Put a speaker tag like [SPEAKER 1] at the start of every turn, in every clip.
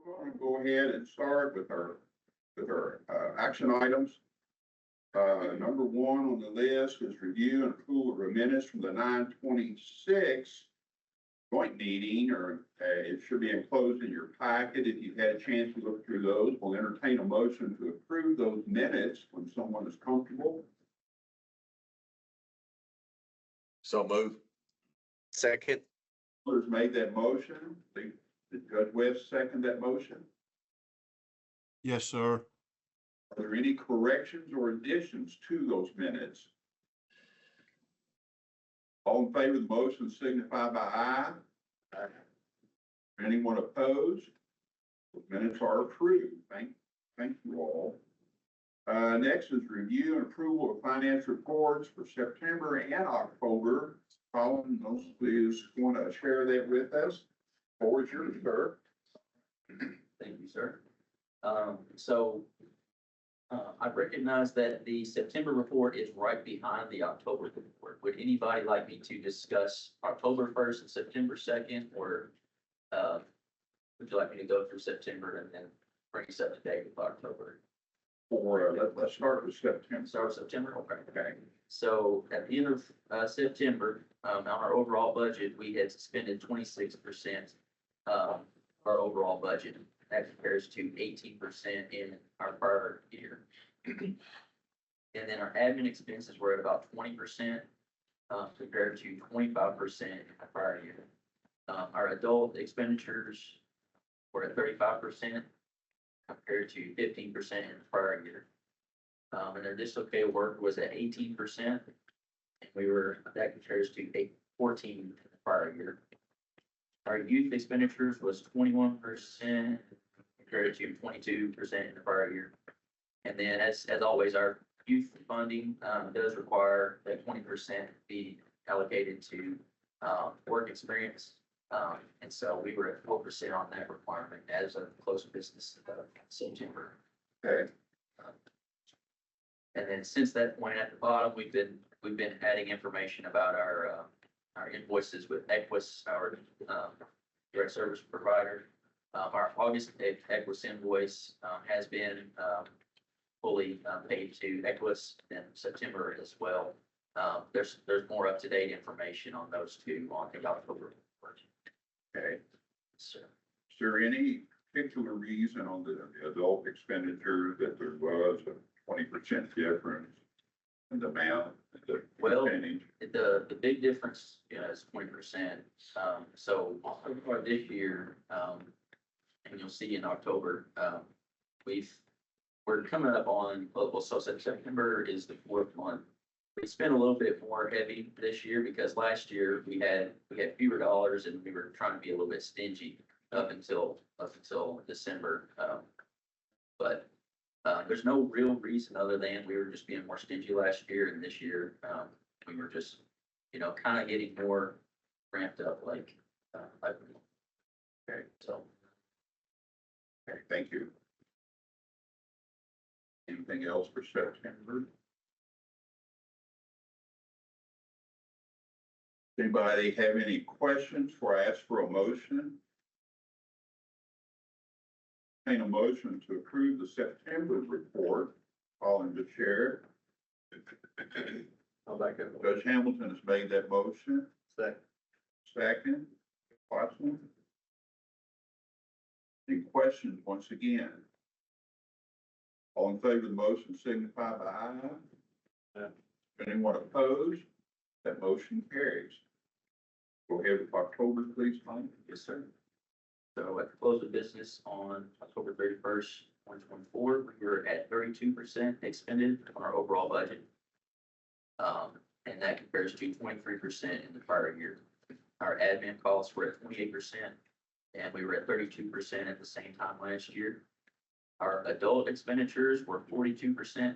[SPEAKER 1] We're going to go ahead and start with our action items. Number one on the list is review and approval of minutes from the 9/26 joint meeting, or it should be enclosed in your packet. If you've had a chance to look through those, we'll entertain a motion to approve those minutes when someone is comfortable.
[SPEAKER 2] So move.
[SPEAKER 3] Second.
[SPEAKER 1] Who's made that motion? Did Judge West second that motion?
[SPEAKER 4] Yes, sir.
[SPEAKER 1] Are there any corrections or additions to those minutes? All in favor of the motion signify by aye.
[SPEAKER 2] Aye.
[SPEAKER 1] Anyone opposed? The minutes are approved. Thank you all. Next is review and approval of finance reports for September and October. Colin, please want to share that with us. Floor is yours, sir.
[SPEAKER 5] Thank you, sir. I recognize that the September report is right behind the October report. Would anybody like me to discuss October 1st and September 2nd, or would you like me to go through September and then bring us up to date with October?
[SPEAKER 1] Let's start with September.
[SPEAKER 5] Start with September, okay.
[SPEAKER 1] Okay.
[SPEAKER 5] So at the end of September, on our overall budget, we had suspended 26% our overall budget. That compares to 18% in our prior year. And then our admin expenses were at about 20% compared to 25% in the prior year. Our adult expenditures were at 35% compared to 15% in the prior year. And our dislocated work was at 18%. And that compares to 14% in the prior year. Our youth expenditures was 21% compared to 22% in the prior year. And then as always, our youth funding does require that 20% be allocated to work experience. And so we were at 4% on that requirement as of close of business September.
[SPEAKER 1] Okay.
[SPEAKER 5] And then since that point at the bottom, we've been adding information about our invoices with Equus, our direct service provider. Our August Equus invoice has been fully paid to Equus, and September as well. There's more up-to-date information on those two on the October report.
[SPEAKER 1] Okay.
[SPEAKER 5] So,
[SPEAKER 1] Is there any particular reason on the adult expenditure that there was a 20% difference in the amount?
[SPEAKER 5] Well,
[SPEAKER 1] percentage?
[SPEAKER 5] the big difference is 20%. So far this year, and you'll see in October, we're coming up on, so September is the fourth month. We spent a little bit more heavy this year because last year we had fewer dollars and we were trying to be a little bit stingy up until December. But there's no real reason other than we were just being more stingy last year, and this year we were just, kind of getting more ramped up like
[SPEAKER 1] Okay.
[SPEAKER 5] so.
[SPEAKER 1] Okay, thank you. Anything else for September? Anybody have any questions before I ask for a motion? Entertain a motion to approve the September report. Calling the chair.
[SPEAKER 2] I'll back up.
[SPEAKER 1] Judge Hamilton has made that motion.
[SPEAKER 2] Second.
[SPEAKER 1] Second. Watson. Any questions once again? All in favor of the motion signify by aye.
[SPEAKER 2] Aye.
[SPEAKER 1] Anyone opposed? That motion carries. Go ahead with October, please, Mike.
[SPEAKER 5] Yes, sir. So at the close of business on October 31st, 2024, we were at 32% expended on our overall budget. And that compares to 23% in the prior year. Our admin costs were at 28%, and we were at 32% at the same time last year. Our adult expenditures were 42%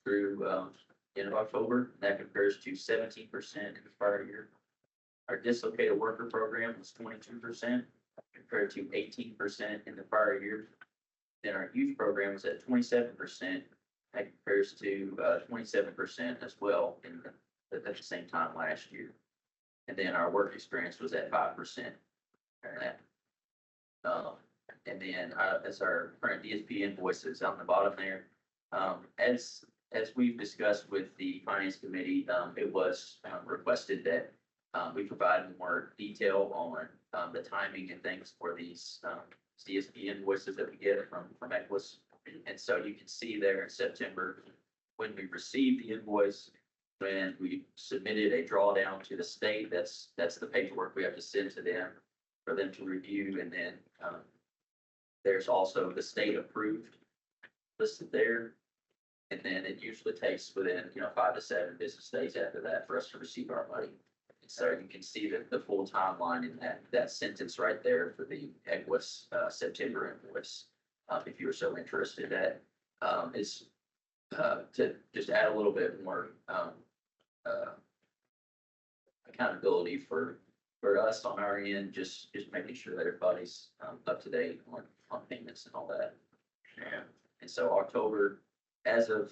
[SPEAKER 5] through end of October. That compares to 17% in the prior year. Our dislocated worker program was 22% compared to 18% in the prior year. Then our youth program was at 27%. That compares to 27% as well at the same time last year. And then our work experience was at 5%. And And then, as our current DSP invoices on the bottom there, as we've discussed with the finance committee, it was requested that we provide more detail on the timing and things for these DSP invoices that we get from Equus. And so you can see there in September, when we received the invoice, when we submitted a drawdown to the state, that's the paperwork we have to send to them for them to review. And then there's also the state approved listed there. And then it usually takes within, 5 to 7 business days after that for us to receive our money. And so you can see the full timeline in that sentence right there for the Equus September invoice. If you were so interested, that is to just add a little bit more accountability for us on our end, just making sure that everybody's up to date on payments and all that.
[SPEAKER 1] Yeah.
[SPEAKER 5] And so October, as of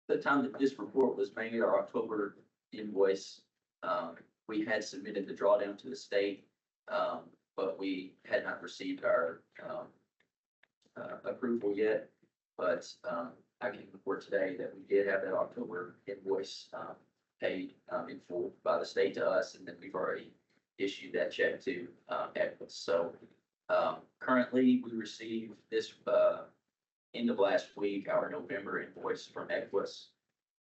[SPEAKER 5] the time that this report was made, our October invoice, we had submitted the drawdown to the state, but we had not received our approval yet. But I can report today that we did have that October invoice paid in full by the state to us, and then we've already issued that check to Equus. So currently, we received this end of last week, our November invoice from Equus,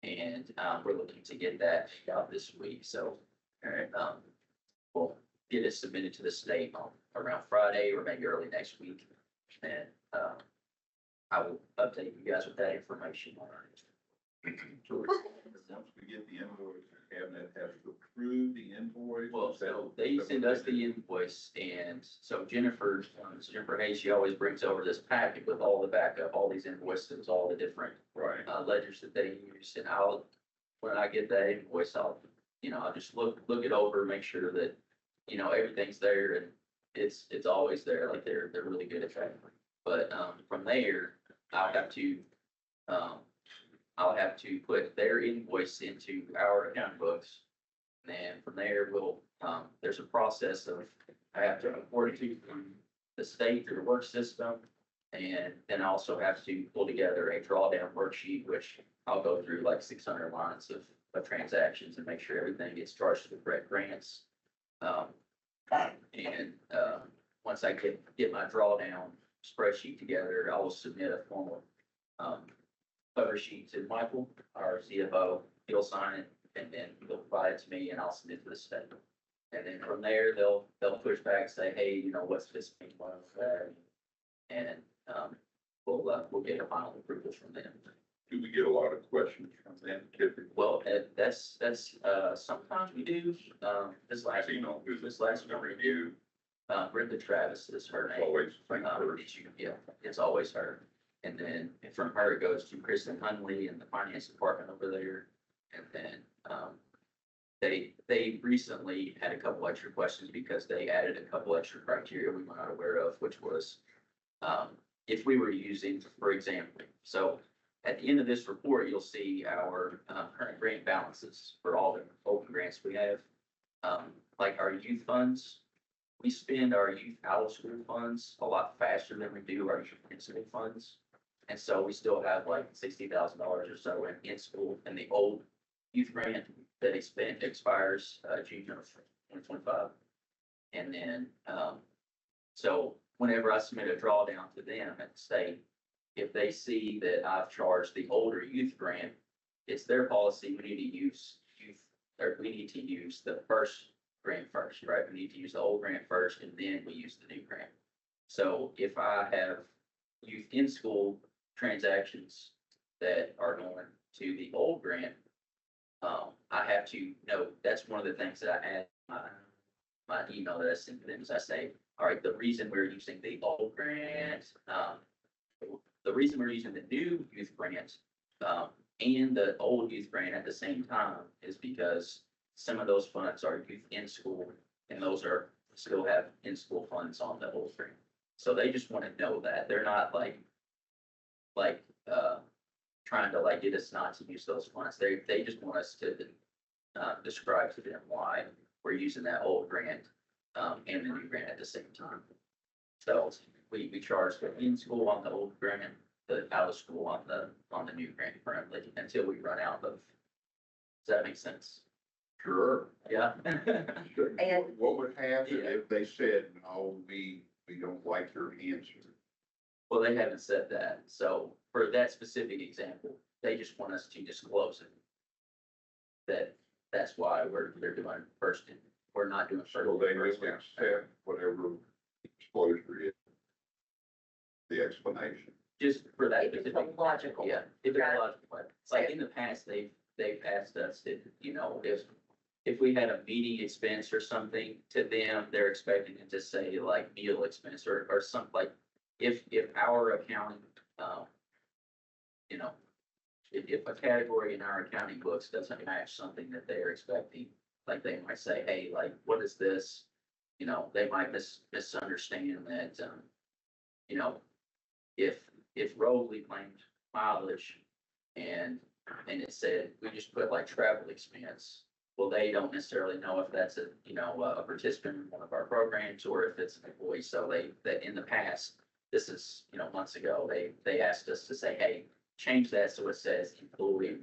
[SPEAKER 5] and we're looking to get that out this week. So we'll get it submitted to the state around Friday or maybe early next week, and I will update you guys with that information.
[SPEAKER 1] So once we get the invoice, the cabinet has to approve the invoice.
[SPEAKER 5] Well, so they send us the invoice, and so Jennifer Hayes, she always brings over this packet with all the backup, all these invoices, all the different
[SPEAKER 1] Right.
[SPEAKER 5] ledgers that they use, and when I get that invoice, I'll just look it over, make sure that, everything's there, and it's always there, like they're really good at that. But, from there, I'll have to put their invoice into our account books. And then from there, there's a process of, I have to report it to the state through the work system. And then I also have to pull together a drawdown worksheet, which I'll go through like 600 lines of transactions and make sure everything gets charged to the correct grants. Once I get my drawdown spreadsheet together, I will submit a formal cover sheet to Michael, our CFO. He'll sign it, and then he'll provide it to me, and I'll submit it to the state. And then from there, they'll push back and say, hey, what's this mean? What's that? And we'll get a final approval from them.
[SPEAKER 1] Do we get a lot of questions from them typically?
[SPEAKER 5] Well, that's sometimes we do. This last
[SPEAKER 1] review.
[SPEAKER 5] Brenda Travis is her name.
[SPEAKER 1] Always think first.
[SPEAKER 5] It's always her. And then from her, it goes to Kristen Hunley in the finance department over there. And then they recently had a couple extra questions because they added a couple extra criteria we were not aware of, which was if we were using, for example, so at the end of this report, you'll see our current grant balances for all the open grants we have. Like our youth funds, we spend our youth out of school funds a lot faster than we do our in-school funds. And so we still have like $60,000 or so in school, and the old youth grant that expires June of 2025. And then, so whenever I submit a drawdown to them at the state, if they see that I've charged the older youth grant, it's their policy, we need to use the first grant first, right? We need to use the old grant first, and then we use the new grant. So if I have youth in school transactions that are going to the old grant, I have to know, that's one of the things that I add my email that I send to them is I say, all right, the reason we're using the old grant, the reason we're using the new youth grant, and the old youth grant at the same time is because some of those funds are youth in school, and those still have in-school funds on the old grant. So they just want to know that they're not trying to get us not to use those funds. They just want us to describe to them why we're using that old grant and the new grant at the same time. So we charge the in-school on the old grant, the out-of-school on the new grant currently, until we run out of. Does that make sense?
[SPEAKER 1] Sure.
[SPEAKER 5] Yeah.
[SPEAKER 6] And-
[SPEAKER 1] What would happen
[SPEAKER 5] Yeah.
[SPEAKER 1] if they said, no, we don't like your answer?
[SPEAKER 5] Well, they haven't said that, so for that specific example, they just want us to disclose it. That's why they're doing first, we're not doing first.
[SPEAKER 1] So they will
[SPEAKER 5] first down.
[SPEAKER 1] accept whatever disclosure is. The explanation.
[SPEAKER 5] Just for that.
[SPEAKER 6] If it's
[SPEAKER 5] specific
[SPEAKER 6] a logical
[SPEAKER 5] Yeah,
[SPEAKER 6] one,
[SPEAKER 5] if it's a
[SPEAKER 6] right?
[SPEAKER 5] logical one. Like in the past, they've asked us if, if we had a meeting expense or something to them, they're expecting it to say like meal expense or something like, if our accounting, if a category in our accounting books doesn't match something that they're expecting, like they might say, hey, like, what is this? They might misunderstand that, if Robley claimed mileage and it said, we just put like travel expense, well, they don't necessarily know if that's a participant in one of our programs or if it's an employee. So that in the past, this is, months ago, they asked us to say, hey, change that so it says employee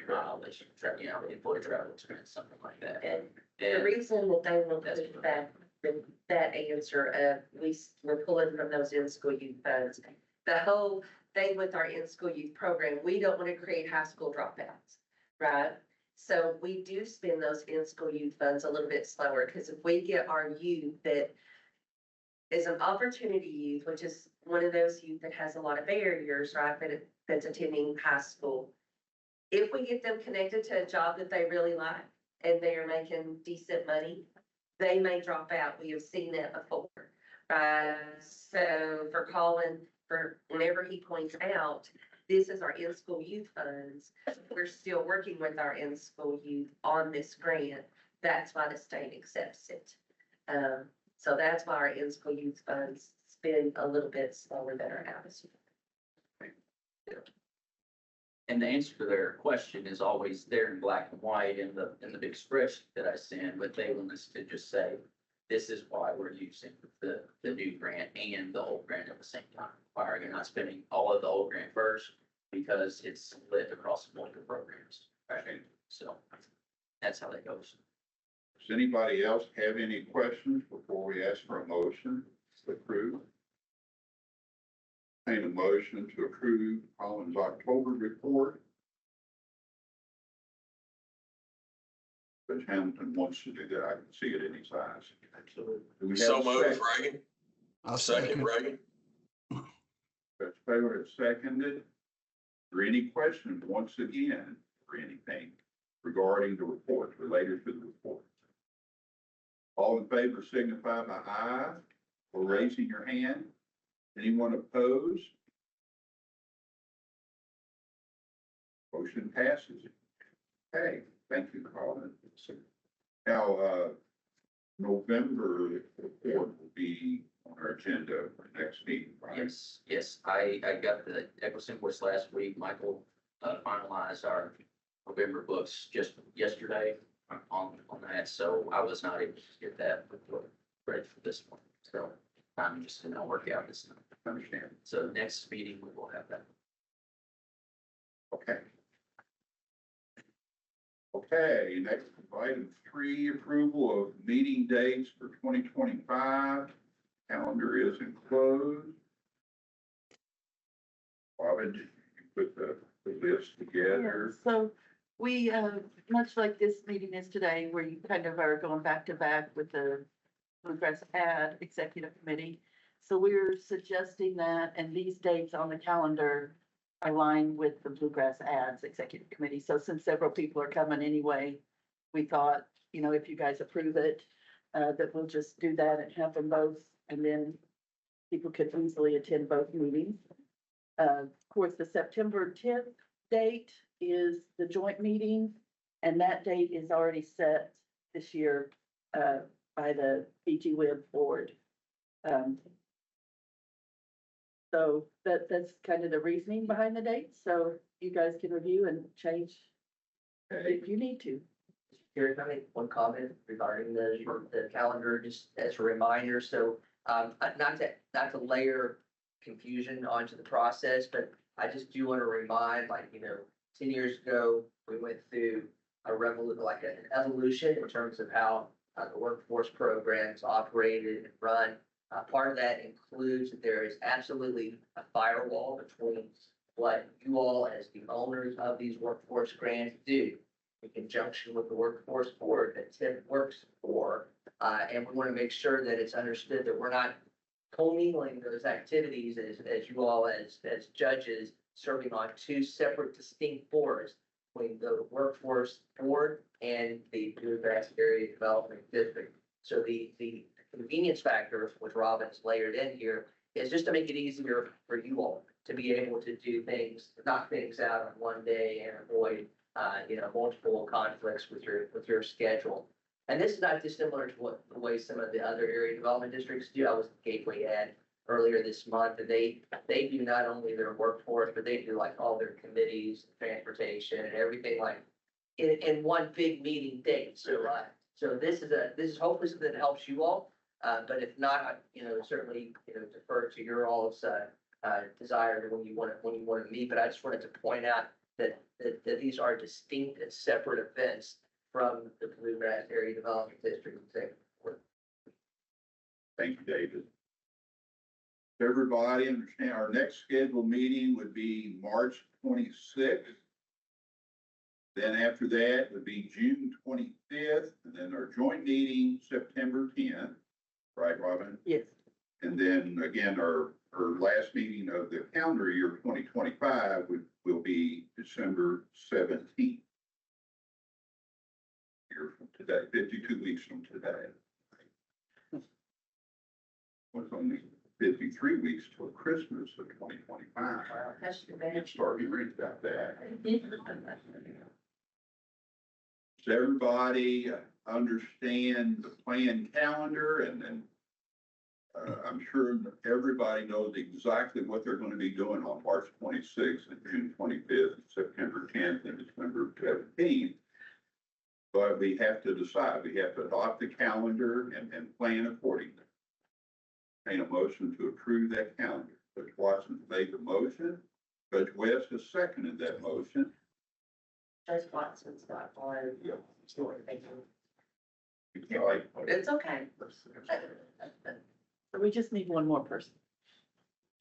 [SPEAKER 5] mileage, employee travel expense, something like that.
[SPEAKER 6] And the
[SPEAKER 5] And
[SPEAKER 6] reason that they will push back that answer of we're pulling from those in-school youth funds. The whole thing with our in-school youth program, we don't want to create high school dropouts, right? So we do spend those in-school youth funds a little bit slower, because if we get our youth that is an opportunity youth, which is one of those youth that has a lot of barriers, right, that's attending high school. If we get them connected to a job that they really like and they're making decent money, they may drop out. We have seen that before. So for Colin, for whenever he points out, this is our in-school youth funds, we're still working with our in-school youth on this grant. That's why the state accepts it. So that's why our in-school youth funds spend a little bit slower than our out-of-school.
[SPEAKER 5] And the answer to their question is always there in black and white in the big spreadsheet that I send, but they want us to just say, this is why we're using the new grant and the old grant at the same time. Why are you not spending all of the old grant first? Because it's split across multiple programs.
[SPEAKER 1] Right.
[SPEAKER 5] So that's how that goes.
[SPEAKER 1] Does anybody else have any questions before we ask for a motion to approve? Entertain a motion to approve Colin's October report. Judge Hamilton wants to do that. I can see it in his eyes.
[SPEAKER 5] Absolutely.
[SPEAKER 1] Do we have
[SPEAKER 2] So
[SPEAKER 1] a
[SPEAKER 2] moved,
[SPEAKER 1] second?
[SPEAKER 2] Reagan.
[SPEAKER 4] I'll
[SPEAKER 2] Second, Reagan.
[SPEAKER 1] Judge Taylor has seconded. Is there any questions once again for anything regarding the report, related to the report? All in favor signify by aye or raising your hand. Anyone opposed? Motion passes. Okay, thank you, Colin. Now, November report will be on our agenda for next meeting, right?
[SPEAKER 5] Yes, I got the Equus invoice last week. Michael finalized our November books just yesterday on that, so I was not able to get that ready for this one. So I'm just gonna work out this time.
[SPEAKER 1] Understand?
[SPEAKER 5] So next meeting, we will have that.
[SPEAKER 1] Okay. Okay, next item 3, approval of meeting dates for 2025. Calendar is enclosed. Robin, you put the list together.
[SPEAKER 7] So we, much like this meeting is today, where you kind of are going back to back with the Bluegrass Ad Executive Committee. So we're suggesting that, and these dates on the calendar align with the Bluegrass Ads Executive Committee. So since several people are coming anyway, we thought, if you guys approve it, that we'll just do that and have them both, and then people could easily attend both meetings. Of course, the September 10th date is the joint meeting, and that date is already set this year by the BGWIB board. So that's kind of the reasoning behind the date, so you guys can review and change if you need to.
[SPEAKER 8] Here, can I make one comment regarding the calendar, just as a reminder? So Not to layer confusion onto the process, but I just do want to remind, like, 10 years ago, we went through like an evolution in terms of how the workforce programs operated and run. Part of that includes that there is absolutely a firewall between what you all as the owners of these workforce grants do in conjunction with the workforce board that Tim works for. And we want to make sure that it's understood that we're not commingling those activities as you all as judges serving on two separate distinct boards between the workforce board and the Bluegrass Area Development District. So the convenience factor, which Robin's layered in here, is just to make it easier for you all to be able to do things, knock things out on one day and avoid, multiple conflicts with your schedule. And this is not dissimilar to the way some of the other area development districts do. I was at Gateway Ed earlier this month, and they do not only their workforce, but they do like all their committees, transportation, and everything like in one big meeting date. So this is hopefully something that helps you all. But if not, certainly, defer to your all's desire when you want to meet. But I just wanted to point out that these are distinct and separate events from the Bluegrass Area Development District.
[SPEAKER 1] Thank you, David. Does everybody understand our next scheduled meeting would be March 26th? Then after that would be June 25th, and then our joint meeting, September 10th. Right, Robin?
[SPEAKER 7] Yes.
[SPEAKER 1] And then again, our last meeting of the calendar year 2025 will be December 17th. Year from today, 52 weeks from today. What's only 53 weeks till Christmas of 2025.
[SPEAKER 6] That's too
[SPEAKER 1] I'm
[SPEAKER 6] bad.
[SPEAKER 1] starting to read about that. Does everybody understand the planned calendar? And I'm sure everybody knows exactly what they're going to be doing on March 26th and June 25th, and September 10th and December 17th. But we have to decide, we have to adopt the calendar and plan accordingly. Make a motion to approve that calendar. Judge Watson made the motion. Judge West has seconded that motion.
[SPEAKER 6] Judge Watson's not on.
[SPEAKER 1] Yeah.
[SPEAKER 6] Sure, thank you.
[SPEAKER 1] You like-
[SPEAKER 6] It's okay.
[SPEAKER 7] So we just need one more person.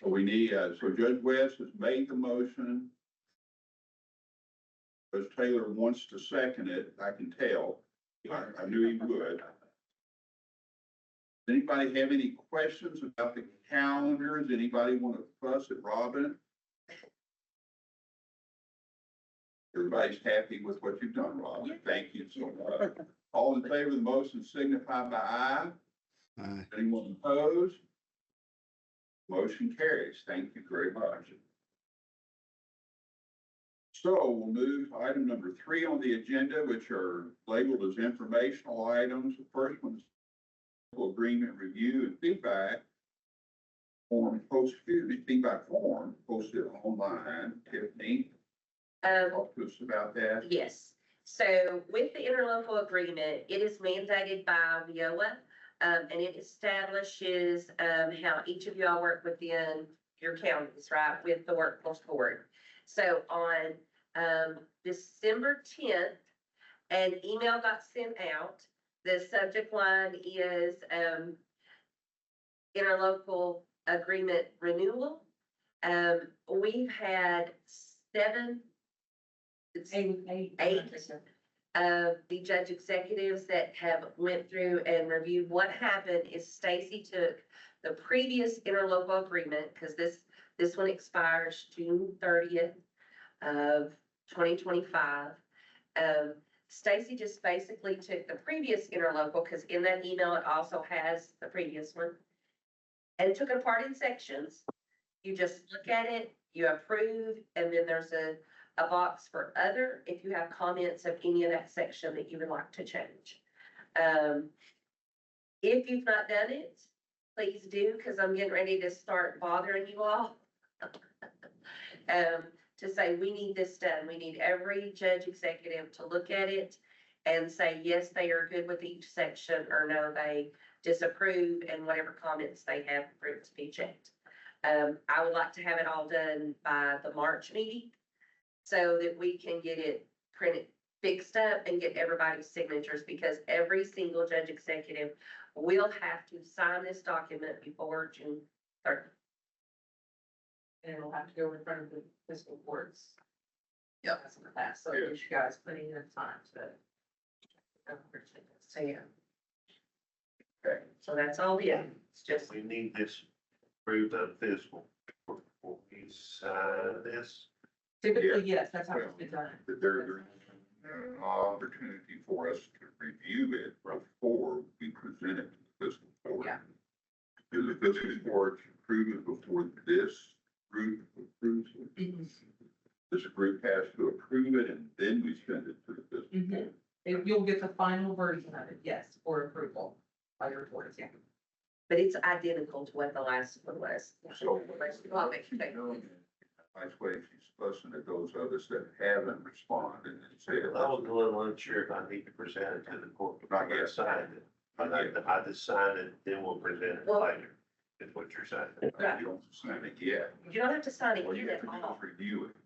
[SPEAKER 1] We need, so Judge West has made the motion. Judge Taylor wants to second it, I can tell. I knew he would. Does anybody have any questions about the calendar? Does anybody want to fuss at Robin? Everybody's happy with what you've done, Robin. Thank you so much. All in favor of the motion signify by aye.
[SPEAKER 4] Aye.
[SPEAKER 1] Anyone opposed? Motion carries. Thank you very much. So we'll move to item number 3 on the agenda, which are labeled as informational items. The first one is agreement review and feedback feedback form posted online. Tiffany, talk to us about that.
[SPEAKER 6] Yes, so with the interlocal agreement, it is mandated by WIOA, and it establishes, how each of y'all work within your counties, right, with the workforce board. So on, December 10th, an email got sent out. The subject line is, interlocal agreement renewal. We've had 7, eight of the judge executives that have went through and reviewed. What happened is Stacy took the previous interlocal agreement, because this one expires June 30th of 2025. Stacy just basically took the previous interlocal, because in that email, it also has the previous one, and took it apart in sections. You just look at it, you approve, and then there's a box for other, if you have comments of any of that section that you would like to change. If you've not done it, please do, because I'm getting ready to start bothering you all. To say, we need this done. We need every judge executive to look at it and say, yes, they are good with each section, or no, disapprove, and whatever comments they have for it to be checked. I would like to have it all done by the March meeting so that we can get it printed, fixed up and get everybody's signatures, because every single judge executive will have to sign this document before June 3rd.
[SPEAKER 9] And it'll have to go in front of the fiscal courts.
[SPEAKER 6] Yep.
[SPEAKER 9] That's in the past, so it gives you guys plenty of time to.
[SPEAKER 6] So, yeah. So that's all, yeah, it's just,
[SPEAKER 3] We need this approved on fiscal before we sign this.
[SPEAKER 9] Typically, yes, that's how it's been done.
[SPEAKER 1] There's an opportunity for us to review it before we present it to the fiscal court.
[SPEAKER 9] Yeah.
[SPEAKER 1] Because the fiscal court approve it before this group approves it.
[SPEAKER 9] Mhm.
[SPEAKER 1] This group has to approve it and then we send it to the fiscal
[SPEAKER 9] Mhm.
[SPEAKER 1] court.
[SPEAKER 9] If you'll get the final version of it, yes, for approval by your boards, yeah.
[SPEAKER 6] but it's identical to what the last one was.
[SPEAKER 1] So.
[SPEAKER 6] I'll make sure they-
[SPEAKER 1] Nice way she's listening to those others that haven't responded and said.
[SPEAKER 3] I was a little unsure if I need to present it to the court before
[SPEAKER 1] Not
[SPEAKER 3] I
[SPEAKER 1] yet.
[SPEAKER 3] sign it. I just sign it, then we'll present it
[SPEAKER 6] Well-
[SPEAKER 3] later, is what you're saying.
[SPEAKER 1] You don't sign it yet.
[SPEAKER 6] You don't have to sign it
[SPEAKER 1] All you
[SPEAKER 6] yet
[SPEAKER 1] have to
[SPEAKER 6] at
[SPEAKER 1] do
[SPEAKER 6] all.
[SPEAKER 1] is review it.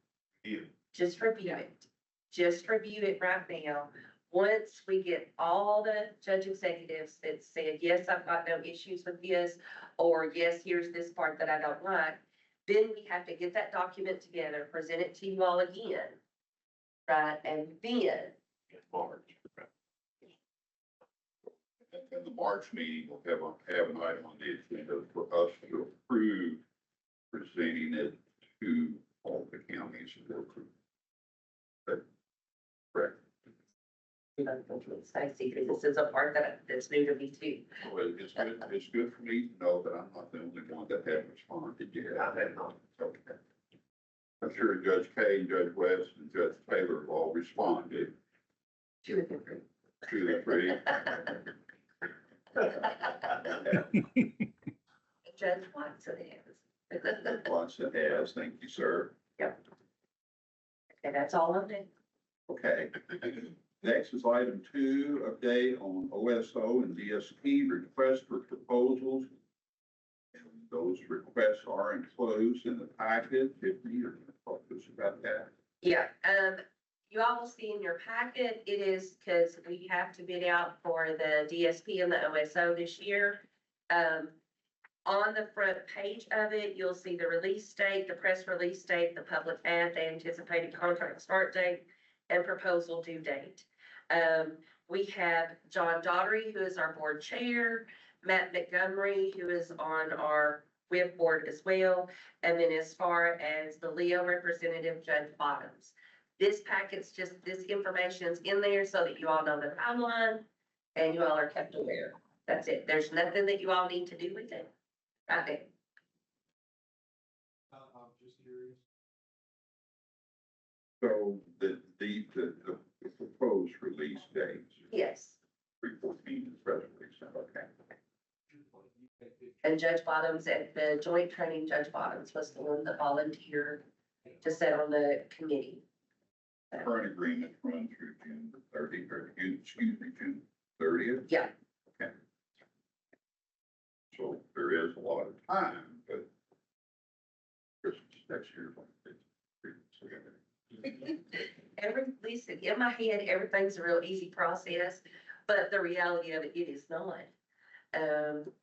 [SPEAKER 3] You,
[SPEAKER 6] Just review it. Just review it right now. Once we get all the judge executives that said, yes, I've got no issues with this, or yes, here's this part that I don't like, then we have to get that document together, present it to you all again. Right, and then,
[SPEAKER 3] March.
[SPEAKER 1] And the March meeting will have an item on the agenda for us to approve presenting it to all the counties for approval. Correct.
[SPEAKER 6] Stacy, because this is a part that's new to me too.
[SPEAKER 1] Well, it's good for me to know that I'm not the only one that hasn't responded yet.
[SPEAKER 3] I have not.
[SPEAKER 1] Okay. I'm sure Judge Kay, and Judge West, and Judge Taylor have all responded
[SPEAKER 6] Two of them.
[SPEAKER 1] to the three.
[SPEAKER 6] Judge Watson is.
[SPEAKER 1] Watson has, thank you, sir.
[SPEAKER 6] Okay, that's all of it.
[SPEAKER 1] Okay. Next is item 2, update on OSO and DSP request for proposals. And those requests are enclosed in the packet. Tiffany, you're going to talk to us about that.
[SPEAKER 6] Yeah, you all will see in your packet, it is because we have to bid out for the DSP and the OSO this year. On the front page of it, you'll see the release date, the press release date, the public ad, the anticipated contract start date, and proposal due date. We have John Daughtery, who is our board chair, Matt Montgomery, who is on our WIB board as well, and then as far as the Leo representative, Judge Bottoms. This packet's just, this information's in there so that you all know the timeline and you all are kept aware. That's it. There's nothing that you all need to do with it. Right there.
[SPEAKER 4] I'm just curious.
[SPEAKER 1] So the proposed release dates,
[SPEAKER 6] Yes.
[SPEAKER 1] 3/14 is resolution, okay.
[SPEAKER 6] And Judge Bottoms at the joint training, Judge Bottoms was the one that volunteered to sit on the committee.
[SPEAKER 1] Current agreement run through June 30th, or June 30th.
[SPEAKER 6] Yeah.
[SPEAKER 1] Okay. So there is a lot of time, but Christmas next year.
[SPEAKER 6] Listen, in my head, everything's a real easy process, but the reality of it is not.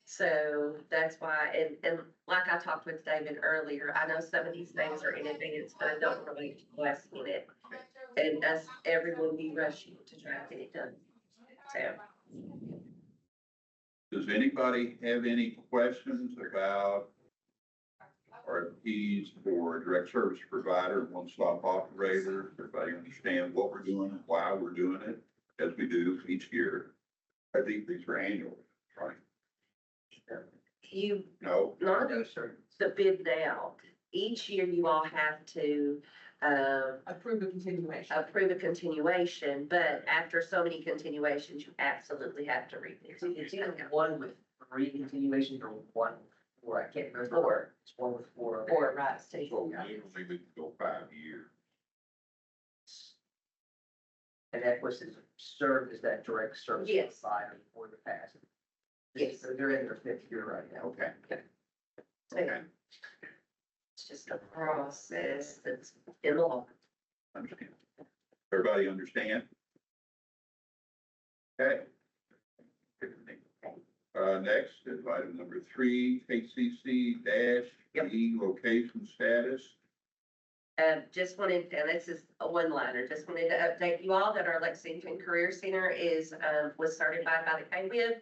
[SPEAKER 6] So that's why, and like I talked with David earlier, I know some of these things are in advance, but I don't relate to the last minute. And us, everyone be rushing to try to get it done. So,
[SPEAKER 1] Does anybody have any questions about RFPs for direct service provider, one-stop operator? Everybody understand what we're doing and why we're doing it, as we do each year? I think these are annual, right?
[SPEAKER 6] you,
[SPEAKER 1] No?
[SPEAKER 6] not
[SPEAKER 8] No, sir.
[SPEAKER 6] the bid now, each year you all have to,
[SPEAKER 9] Approve a continuation.
[SPEAKER 6] approve a continuation, but after so many continuations, you absolutely have to rebid.
[SPEAKER 8] It's either one with 3 continuations or one with 4. I can't remember.
[SPEAKER 6] Four.
[SPEAKER 8] It's one with 4.
[SPEAKER 6] Or, right, Stacey?
[SPEAKER 1] So literally we could go 5 years.
[SPEAKER 8] And that was to serve as that direct service
[SPEAKER 6] Yes.
[SPEAKER 8] provider for the past.
[SPEAKER 6] Yes.
[SPEAKER 8] So they're in their fifth year right now.
[SPEAKER 1] Okay.
[SPEAKER 6] Okay. It's just a process that's in the law.
[SPEAKER 1] Understand. Everybody understand? Okay. Next is item number 3, KCC dash E location status.
[SPEAKER 6] Just wanted, and this is a one-liner, just wanted to update you all that our Lexington Career Center is, was certified by the KWIB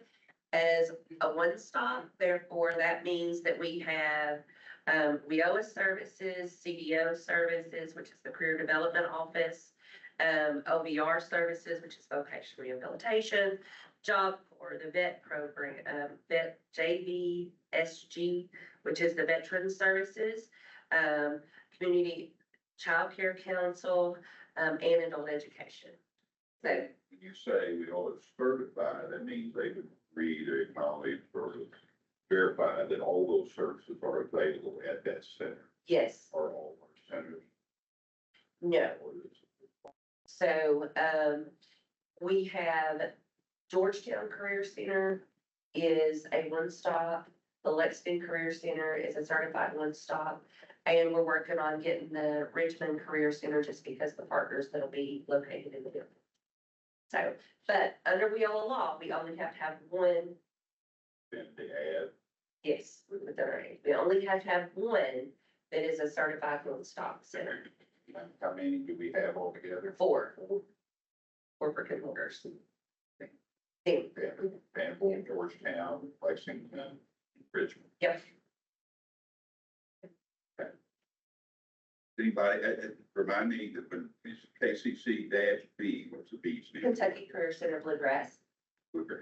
[SPEAKER 6] as a one-stop. Therefore, that means that we have, WIOA services, CDO services, which is the Career Development Office, OBR services, which is vocational rehabilitation, Job Corps, the vet program, vet JVSG, which is the Veteran Services, Community Child Care Council, and Adult Education. So,
[SPEAKER 1] When you say we always certify, that means they would read, acknowledge, or verify that all those services are available at that center,
[SPEAKER 6] yes,
[SPEAKER 1] or all our centers.
[SPEAKER 6] no.
[SPEAKER 1] Or is it-
[SPEAKER 6] So, we have Georgetown Career Center is a one-stop. The Lexington Career Center is a certified one-stop. And we're working on getting the Richmond Career Center just because the partners that'll be located in the building. So, but under WIOA law, we only have to have one,
[SPEAKER 1] Then they add,
[SPEAKER 6] yes, with our, we only have to have one that is a certified one-stop center.
[SPEAKER 1] how many do we have altogether?
[SPEAKER 6] Four brick holders.
[SPEAKER 1] Vanderbilt, Georgetown, Lexington, Richmond.
[SPEAKER 6] Yep.
[SPEAKER 1] Anybody, remind me that when it's KCC dash B, what's the B stand?
[SPEAKER 6] Kentucky Career Center Bluegrass.
[SPEAKER 1] Okay,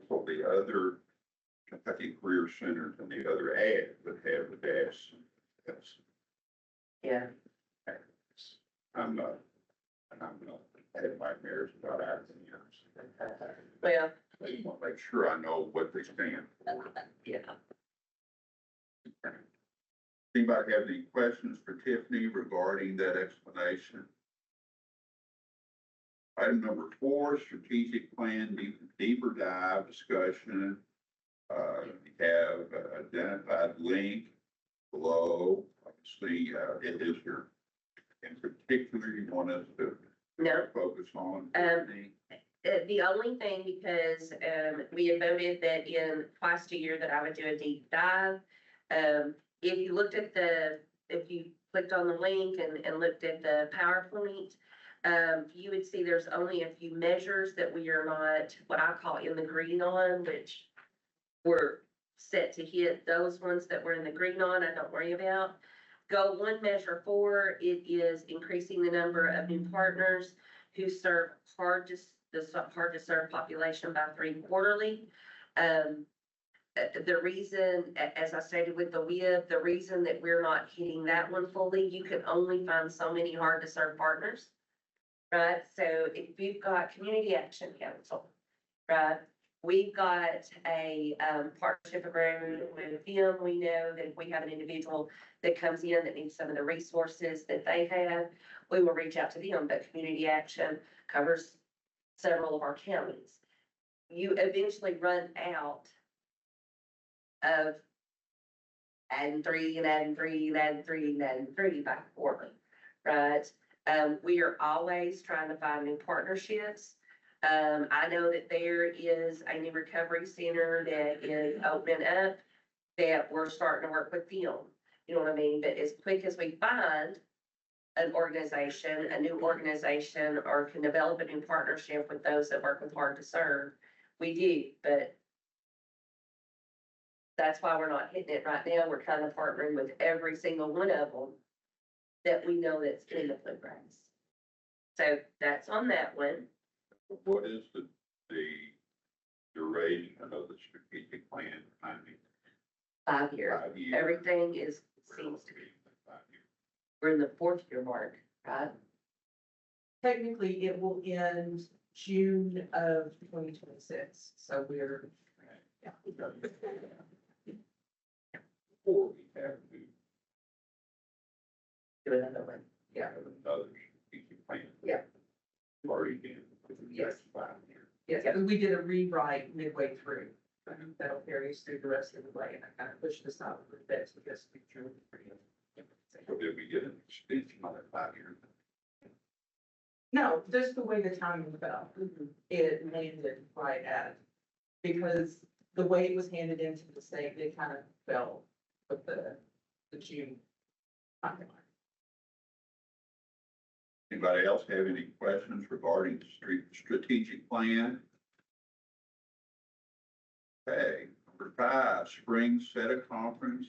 [SPEAKER 1] so the other Kentucky Career Centers and the other ad would have the dash. Yes.
[SPEAKER 6] Yeah.
[SPEAKER 1] I'm not, I had nightmares about acting.
[SPEAKER 6] Well,
[SPEAKER 1] I want to make sure I know what they stand for.
[SPEAKER 6] yeah.
[SPEAKER 1] Anybody have any questions for Tiffany regarding that explanation? Item number 4, strategic plan, deeper dive discussion. We have identified link below. Obviously, it is your, in particular, you want us to
[SPEAKER 6] No,
[SPEAKER 1] focus on.
[SPEAKER 6] the only thing, because, we had voted that in twice a year that I would do a deep dive. If you looked at if you clicked on the link and looked at the PowerPoint, you would see there's only a few measures that we are not, what I call in the green on, which we're set to hit. Those ones that we're in the green on, I don't worry about. Go one measure forward, it is increasing the number of new partners who serve hard to serve population by 3 quarterly. The reason, as I stated with the WIB, the reason that we're not hitting that one fully, you can only find so many hard to serve partners. Right, so if we've got Community Action Council, right, we've got a partnership agreement with them. We know that if we have an individual that comes in that needs some of the resources that they have, we will reach out to them, but Community Action covers several of our counties. You eventually run out of adding 3 and adding 3 and adding 3 and adding 3 back forward, right? We are always trying to find new partnerships. I know that there is a new recovery center that is opening up that we're starting to work with them. You know what I mean? But as quick as we find an organization, a new organization, or can develop a new partnership with those that work with hard to serve, we do, but that's why we're not hitting it right now. We're kind of partnering with every single one of them that we know that's in the bluegrass. So that's on that one.
[SPEAKER 1] What is the duration of the strategic plan? I mean,
[SPEAKER 6] 5 years.
[SPEAKER 1] 5 years.
[SPEAKER 6] Everything is, seems to be,
[SPEAKER 1] 5 years.
[SPEAKER 6] we're in the 4th year mark, right?
[SPEAKER 9] Technically, it will end June of 2026, so we're, yeah.
[SPEAKER 1] Or we have to
[SPEAKER 6] Do another one.
[SPEAKER 1] have another strategic plan.
[SPEAKER 6] Yeah.
[SPEAKER 1] Already been.
[SPEAKER 6] Yes.
[SPEAKER 1] 5 years.
[SPEAKER 9] Yes, we did a rewrite midway through. That'll carry us through the rest of the way, and I kind of pushed this out a little bit, so this we drew.
[SPEAKER 1] So did we get an extension on that 5 years?
[SPEAKER 9] No, just the way the timing fell, it landed right at, because the way it was handed into the state, it kind of fell with the June timeline.
[SPEAKER 1] Anybody else have any questions regarding the strategic plan? Okay, number 5, spring SETA conference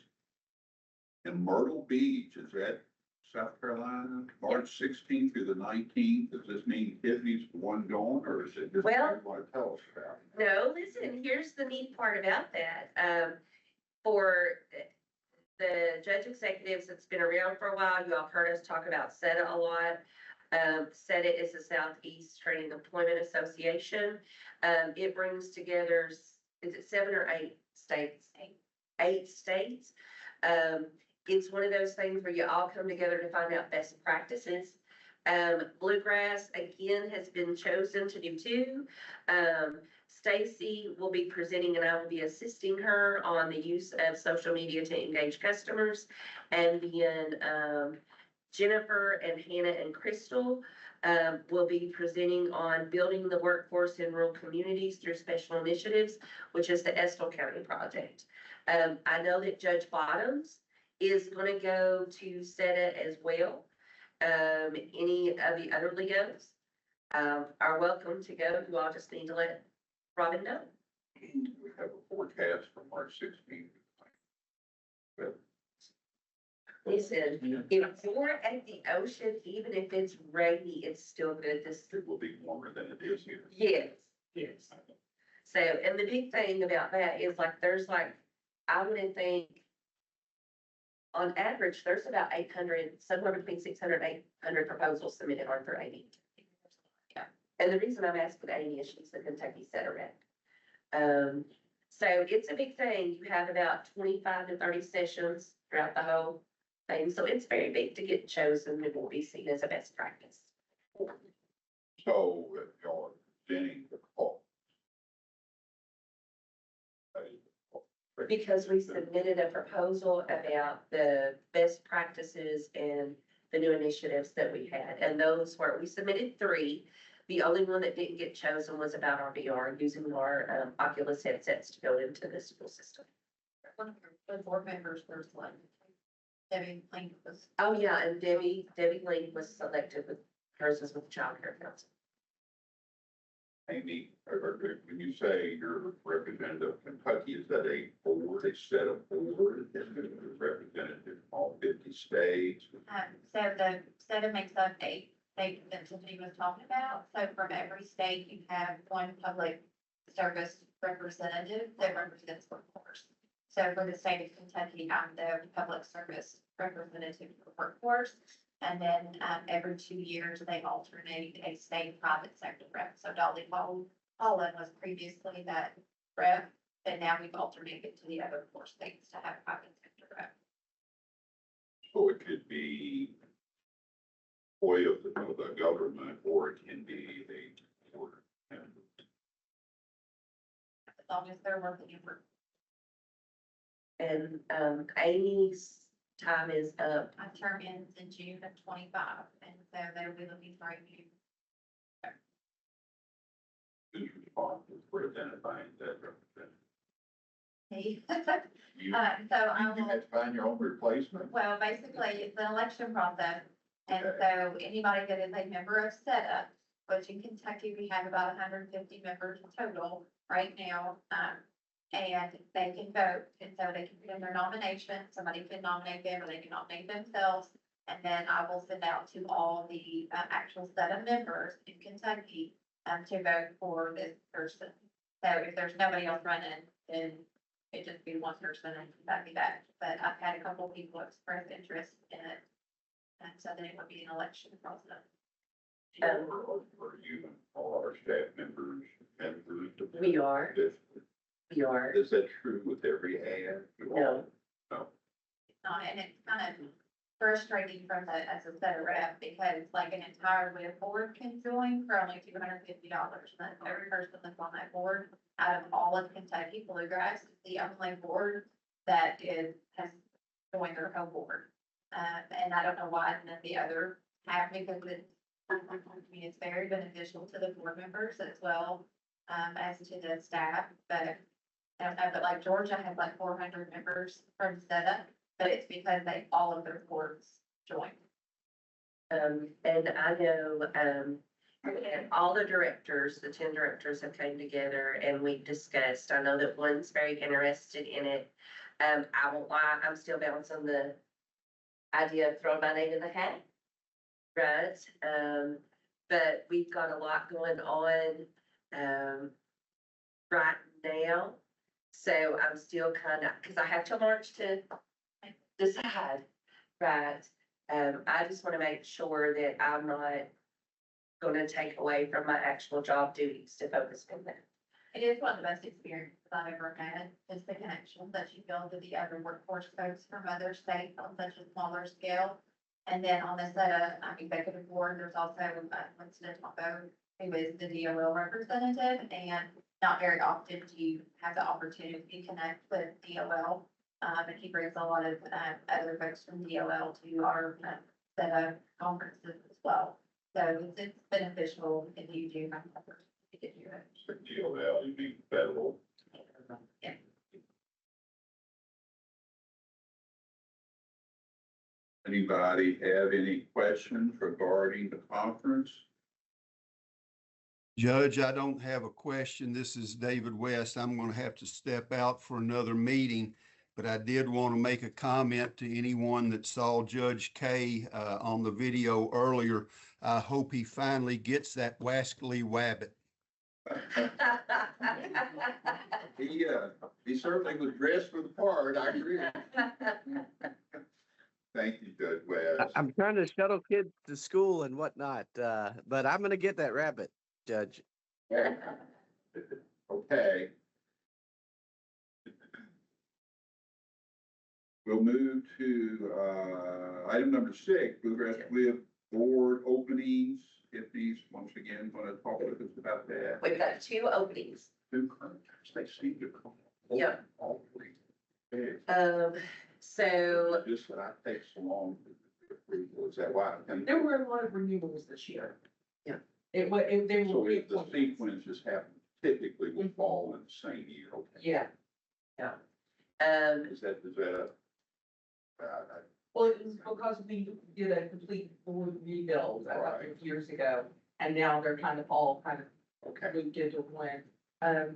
[SPEAKER 1] in Myrtle Beach. Is that South Carolina, March 16th through the 19th? Does this mean Tiffany's the one going, or is it just what
[SPEAKER 6] Well-
[SPEAKER 1] you want to tell us about?
[SPEAKER 6] No, listen, here's the neat part about that. For the judge executives that's been around for a while, you all have heard us talk about SETA a lot. SETA is the Southeast Training Employment Association. It brings together, is it 7 or 8 states? 8 states. It's one of those things where you all come together to find out best practices. Bluegrass, again, has been chosen to do 2. Stacy will be presenting and I will be assisting her on the use of social media to engage customers. And then, Jennifer and Hannah and Crystal, will be presenting on building the workforce in rural communities through special initiatives, which is the Estill County project. I know that Judge Bottoms is gonna go to SETA as well. Any of the other Leos, are welcome to go. You all just need to let Robin know.
[SPEAKER 1] We have a forecast for March 16th.
[SPEAKER 6] Listen, if you're at the ocean, even if it's rainy, it's still good. This,
[SPEAKER 1] It will be warmer than it is here.
[SPEAKER 6] yes, yes. So, and the big thing about that is like, there's like, I wouldn't think, on average, there's about 800, somewhere between 600 and 800 proposals submitted on for Amy. Yeah, and the reason I'm asking Amy is she's the Kentucky SETA rep. So it's a big thing. You have about 25 to 30 sessions throughout the whole thing. So it's very big to get chosen. It will be seen as a best practice.
[SPEAKER 1] So if y'all are presenting the call.
[SPEAKER 6] Because we submitted a proposal about the best practices and the new initiatives that we had. And those were, we submitted 3. The only one that didn't get chosen was about our VR, using our Oculus headsets to go into the school system.
[SPEAKER 10] One of the board members were selected. Debbie Link was.
[SPEAKER 6] Oh, yeah, and Debbie Lane was selected with hers is with Child Care Council.
[SPEAKER 1] Amy, when you say you're representative of Kentucky, is that a board, a set of board, is it representative from all 50 states?
[SPEAKER 10] So the SETA makes up 8 states that Tiffany was talking about. So from every state, you have one public service representative that represents workforce. So for the state of Kentucky, I'm the public service representative for workforce. And then every 2 years, they alternate a state private sector rep. So Dolly Holland was previously that rep, and now we've alternated to the other 4 states to have private sector rep.
[SPEAKER 1] So it could be employee of the government, or it can be a board member.
[SPEAKER 10] As long as they're working for,
[SPEAKER 6] And Amy's time is up.
[SPEAKER 10] my term ends in June of 25, and so they'll be looking for a new.
[SPEAKER 1] Who's responsible for identifying that representative? You,
[SPEAKER 10] So I
[SPEAKER 1] you
[SPEAKER 10] will.
[SPEAKER 1] have to find your own replacement?
[SPEAKER 10] Well, basically, it's an election process, and so anybody that is a member of SETA, which in Kentucky, we have about 150 members total right now, and they can vote, and so they can put in their nomination, somebody can nominate them, or they can nominate themselves, and then I will send out to all the actual SETA members in Kentucky to vote for this person. So if there's nobody else running, then it just be one person and that'd be that. But I've had a couple of people express interest in it. And so then it would be an election process.
[SPEAKER 1] Or you and all our staff members, members of
[SPEAKER 6] We are,
[SPEAKER 1] this?
[SPEAKER 6] we are.
[SPEAKER 1] Is that true with every ad? You
[SPEAKER 6] No.
[SPEAKER 1] all? No.
[SPEAKER 10] It's not, and it's kind of, frustrating from the, as a set rep, because like an entire WIB board can join for only $250. And every person that's on that board, out of all of Kentucky Bluegrass, is the only board that has joined their whole board. And I don't know why none of the other have, because I mean, it's very beneficial to the board members as well, as to the staff, but I don't know, but like Georgia has like 400 members from setup, but it's because all of their boards joined.
[SPEAKER 6] And I know, and all the directors, the 10 directors have came together and we discussed, I know that one's very interested in it. I won't lie, I'm still bouncing the idea of throwing my name in the hat. Right, but we've got a lot going on, right now. So I'm still kind of, because I have till March to decide, right? I just want to make sure that I'm not gonna take away from my actual job duties to focus on that.
[SPEAKER 10] It is one of the best experiences I've ever had, is the connections that you build with the other workforce folks from other states on such a smaller scale. And then on this, executive board, there's also Winston Tombo, who is the DOL representative, and not very often do you have the opportunity to connect with DOL. And he brings a lot of, other folks from DOL to our, set of conferences as well. So it's beneficial if you do have the opportunity to get to it.
[SPEAKER 1] DOL, you mean federal.
[SPEAKER 10] Yeah.
[SPEAKER 1] Anybody have any questions regarding the conference?
[SPEAKER 4] Judge, I don't have a question. This is David West. I'm going to have to step out for another meeting, but I did want to make a comment to anyone that saw Judge Kay on the video earlier. I hope he finally gets that wascally wabbit.
[SPEAKER 1] He certainly was dressed for the part, I agree. Thank you, Judge West.
[SPEAKER 11] I'm trying to shuttle kids to school and whatnot, but I'm gonna get that rabbit, Judge.
[SPEAKER 1] Okay. We'll move to, item number 6, Bluegrass WIB board openings. Tiffany's once again going to talk with us about that.
[SPEAKER 6] We've got 2 openings.
[SPEAKER 1] Two current, they seem to come.
[SPEAKER 6] Yep.
[SPEAKER 1] All 3. Okay.
[SPEAKER 6] So
[SPEAKER 1] Just that I take so long to approve, is that why? I think-
[SPEAKER 9] There were a lot of renewals this year.
[SPEAKER 6] Yeah.
[SPEAKER 9] They
[SPEAKER 1] So
[SPEAKER 9] were.
[SPEAKER 1] if the
[SPEAKER 9] reappointments.
[SPEAKER 1] sequence just happen, typically will fall in the same year, okay?
[SPEAKER 9] Yeah,
[SPEAKER 1] Is that,
[SPEAKER 9] well, it was because we did a complete board rebuild a couple of years ago, and now they're kind of all
[SPEAKER 1] okay,
[SPEAKER 9] moved into one.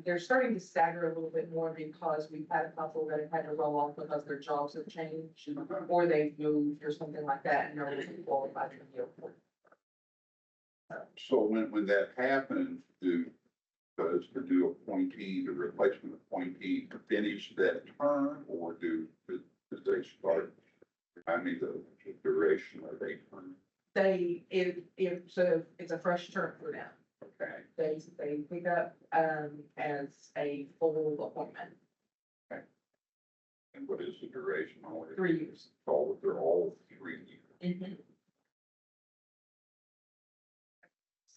[SPEAKER 9] They're starting to stagger a little bit more because we've had a couple that have had to roll off because their jobs have changed, or they've moved or something like that, and they're looking qualified for the appointment.
[SPEAKER 1] so when that happens, does the new appointee, the replacement appointee finish that term, or do they start? I mean, the duration of a term,
[SPEAKER 9] It's a fresh term for them.
[SPEAKER 1] okay?
[SPEAKER 9] They pick up, as a full appointment,
[SPEAKER 1] And what is the duration on it?
[SPEAKER 9] 3 years.
[SPEAKER 1] They're all 3 years.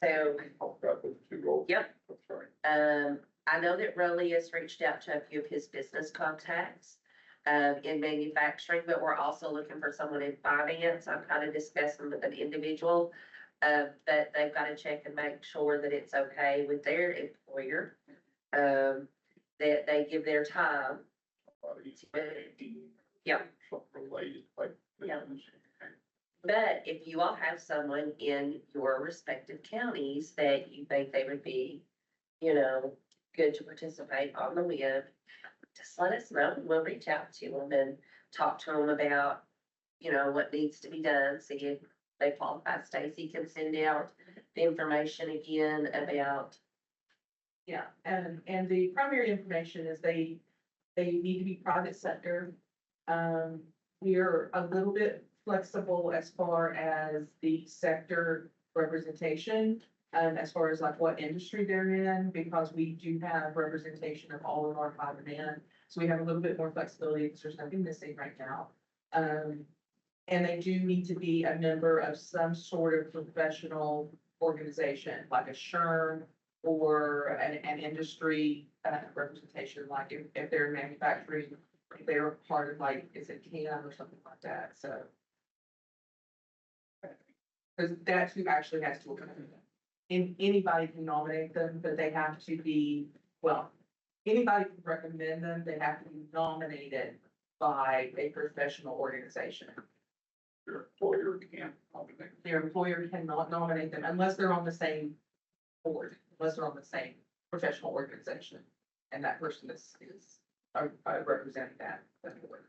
[SPEAKER 6] So,
[SPEAKER 1] I've got those 2 roles.
[SPEAKER 6] Yep.
[SPEAKER 1] I'm sorry.
[SPEAKER 6] I know that Rowley has reached out to a few of his business contacts in manufacturing, but we're also looking for someone in finance. I'm kind of discussing with an individual. But they've got to check and make sure that it's okay with their employer, that they give their time. Yeah.
[SPEAKER 1] Something related, like.
[SPEAKER 6] Yeah. But if you all have someone in your respective counties that you think they would be, good to participate on the WIB, just let us know. We'll reach out to them and talk to them about, what needs to be done. See if they qualify. Stacy can send out the information again about.
[SPEAKER 9] Yeah, and the primary information is they need to be private sector. We are a little bit flexible as far as the sector representation, as far as like what industry they're in, because we do have representation of all of our fibermen. So we have a little bit more flexibility because there's nothing missing right now. And they do need to be a member of some sort of professional organization, like a SHRM or an industry representation, like if they're manufacturing, if they're part of like, is it CAM or something like that, so. Because that's who actually has to approve them. And anybody can nominate them, but they have to be, well, anybody can recommend them, they have to be nominated by a professional organization.
[SPEAKER 1] Your employer can't nominate.
[SPEAKER 9] Their employer cannot nominate them unless they're on the same board, unless they're on the same professional organization. And that person is representing that board.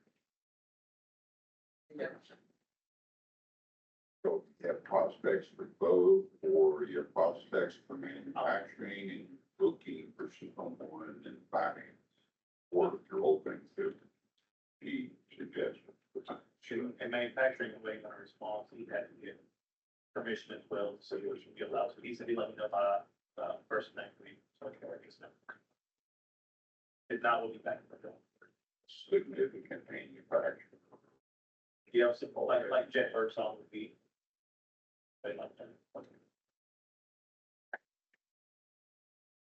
[SPEAKER 9] Yeah.
[SPEAKER 1] So you have prospects for both, or you have prospects for manufacturing and looking for someone in finance. Or if you're open to the suggestions.
[SPEAKER 12] And manufacturing and waiting on a response, he had to get permission as well, so you should be allowed to. He said he let me know by first next week, so I can work this now. If not, we'll be back.
[SPEAKER 1] Significant manufacturing.
[SPEAKER 12] Yeah, simple, like Jet works on would be. Like that.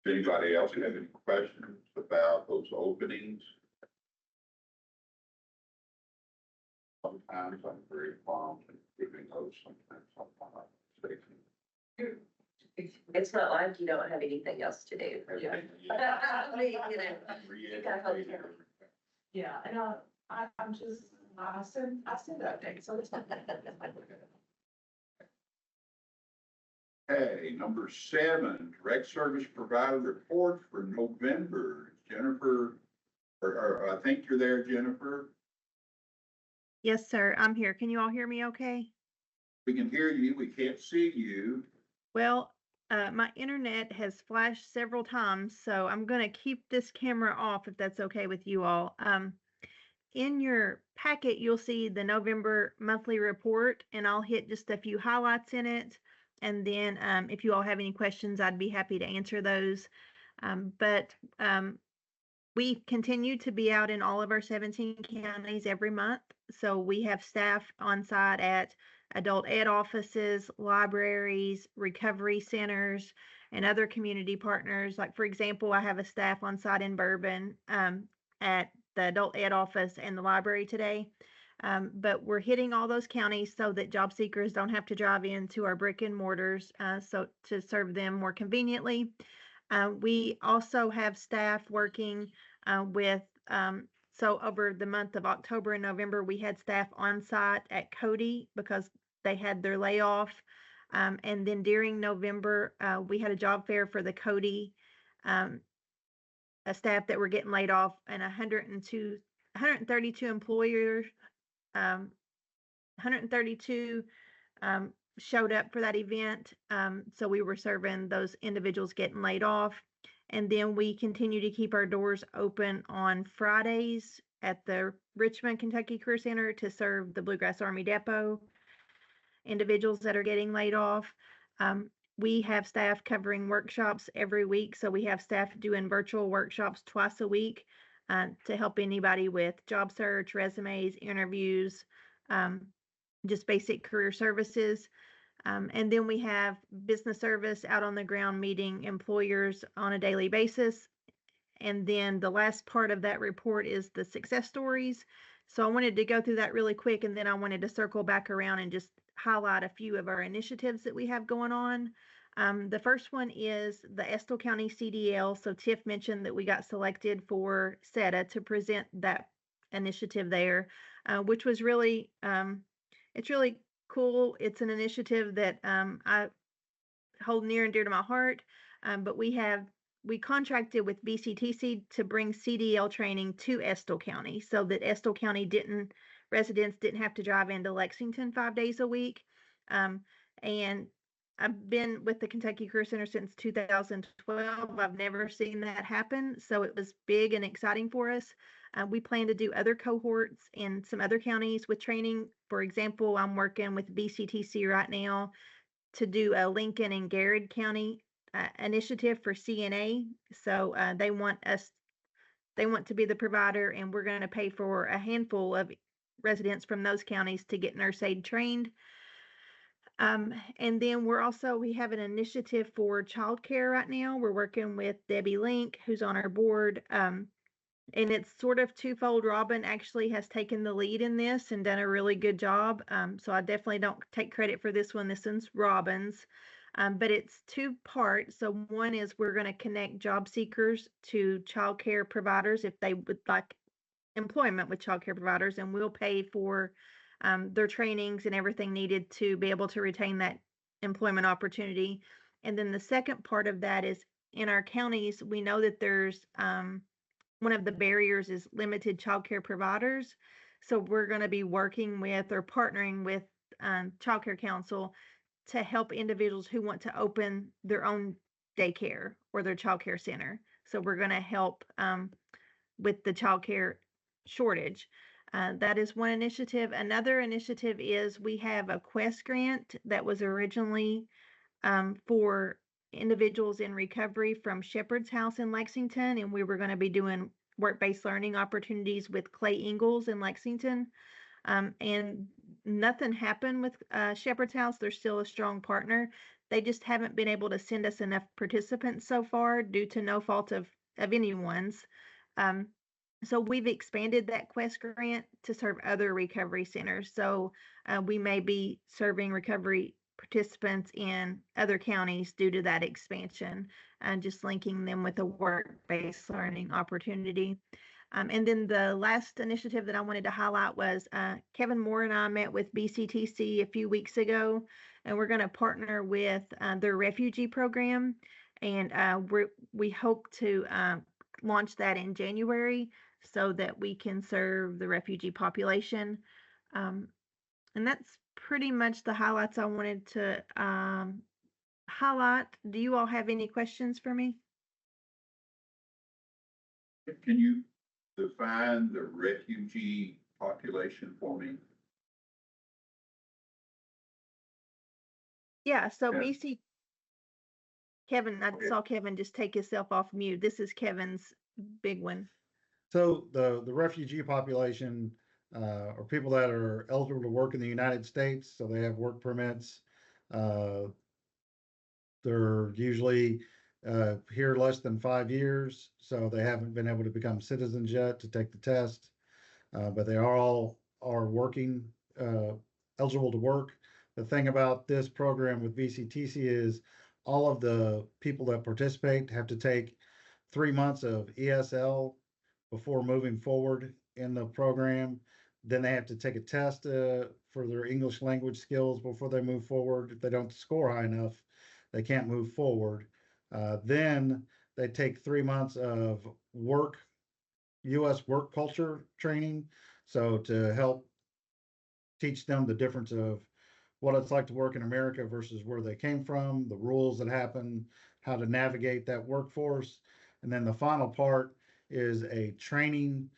[SPEAKER 1] Does anybody else have any questions about those openings? Sometimes I'm very prompt in giving those, sometimes I'm not.
[SPEAKER 6] It's not like you don't have anything else to do.
[SPEAKER 9] Yeah.
[SPEAKER 6] I mean, you know, you gotta help them.
[SPEAKER 9] Yeah, and I'm just, I send updates, so it's not.
[SPEAKER 1] Okay, number 7, direct service provider report for November. Jennifer, or I think you're there, Jennifer.
[SPEAKER 13] Yes, sir. I'm here. Can you all hear me okay?
[SPEAKER 1] We can hear you, we can't see you.
[SPEAKER 13] Well, my internet has flashed several times, so I'm going to keep this camera off if that's okay with you all. In your packet, you'll see the November monthly report, and I'll hit just a few highlights in it. And then if you all have any questions, I'd be happy to answer those. But we continue to be out in all of our 17 counties every month. So we have staff on site at adult ed offices, libraries, recovery centers, and other community partners. Like, for example, I have a staff on site in Bourbon at the adult ed office and the library today. But we're hitting all those counties so that job seekers don't have to drive into our brick and mortars so to serve them more conveniently. We also have staff working with, so over the month of October and November, we had staff on site at Cody because they had their layoff. And then during November, we had a job fair for the Cody staff that were getting laid off, and 132 employers, 132 showed up for that event. So we were serving those individuals getting laid off. And then we continue to keep our doors open on Fridays at the Richmond, Kentucky Career Center to serve the Bluegrass Army Depot individuals that are getting laid off. We have staff covering workshops every week. So we have staff doing virtual workshops twice a week to help anybody with job search, resumes, interviews, just basic career services. And then we have business service out on the ground meeting employers on a daily basis. And then the last part of that report is the success stories. So I wanted to go through that really quick, and then I wanted to circle back around and just highlight a few of our initiatives that we have going on. The first one is the Estill County CDL. So Tiff mentioned that we got selected for SETA to present that initiative there, which was really, it's really cool. It's an initiative that I hold near and dear to my heart. But we contracted with BCTC to bring CDL training to Estill County so that Estill County residents didn't have to drive into Lexington 5 days a week. And I've been with the Kentucky Career Center since 2012. I've never seen that happen. So it was big and exciting for us. We plan to do other cohorts in some other counties with training. For example, I'm working with BCTC right now to do a Lincoln and Garrett County initiative for CNA. So they want to be the provider, and we're going to pay for a handful of residents from those counties to get nurse aid trained. And then we have an initiative for childcare right now. We're working with Debbie Link, who's on our board. And it's sort of twofold. Robin actually has taken the lead in this and done a really good job. So I definitely don't take credit for this one. This one's Robin's. But it's two parts. So one is we're going to connect job seekers to childcare providers if they would like employment with childcare providers, and we'll pay for their trainings and everything needed to be able to retain that employment opportunity. And then the second part of that is in our counties, we know that there's one of the barriers is limited childcare providers. So we're going to be working with or partnering with Childcare Council to help individuals who want to open their own daycare or their childcare center. So we're going to help with the childcare shortage. That is one initiative. Another initiative is we have a Quest grant that was originally for individuals in recovery from Shepherd's House in Lexington, and we were going to be doing work-based learning opportunities with Clay Ingalls in Lexington. And nothing happened with Shepherd's House. They're still a strong partner. They just haven't been able to send us enough participants so far due to no fault of anyone's. So we've expanded that Quest grant to serve other recovery centers. So we may be serving recovery participants in other counties due to that expansion and just linking them with a work-based learning opportunity. And then the last initiative that I wanted to highlight was Kevin Moore and I met with BCTC a few weeks ago, and we're going to partner with their refugee program. And we hope to launch that in January so that we can serve the refugee population. And that's pretty much the highlights I wanted to highlight. Do you all have any questions for me?
[SPEAKER 1] Can you define the refugee population for me?
[SPEAKER 13] Yeah, so
[SPEAKER 1] Yeah.
[SPEAKER 13] BC, Kevin, I saw Kevin just take himself off mute. This is Kevin's big one.
[SPEAKER 14] So the refugee population are people that are eligible to work in the United States, so they have work permits. They're usually here less than 5 years, so they haven't been able to become citizens yet to take the test. But they are working, eligible to work. The thing about this program with VCTC is all of the people that participate have to take 3 months of ESL before moving forward in the program. Then they have to take a test for their English language skills before they move forward. If they don't score high enough, they can't move forward. Then they take 3 months of U.S. work culture training. So to help teach them the difference of what it's like to work in America versus where they came from, the rules that happen, how to navigate that workforce. And then the final part is a training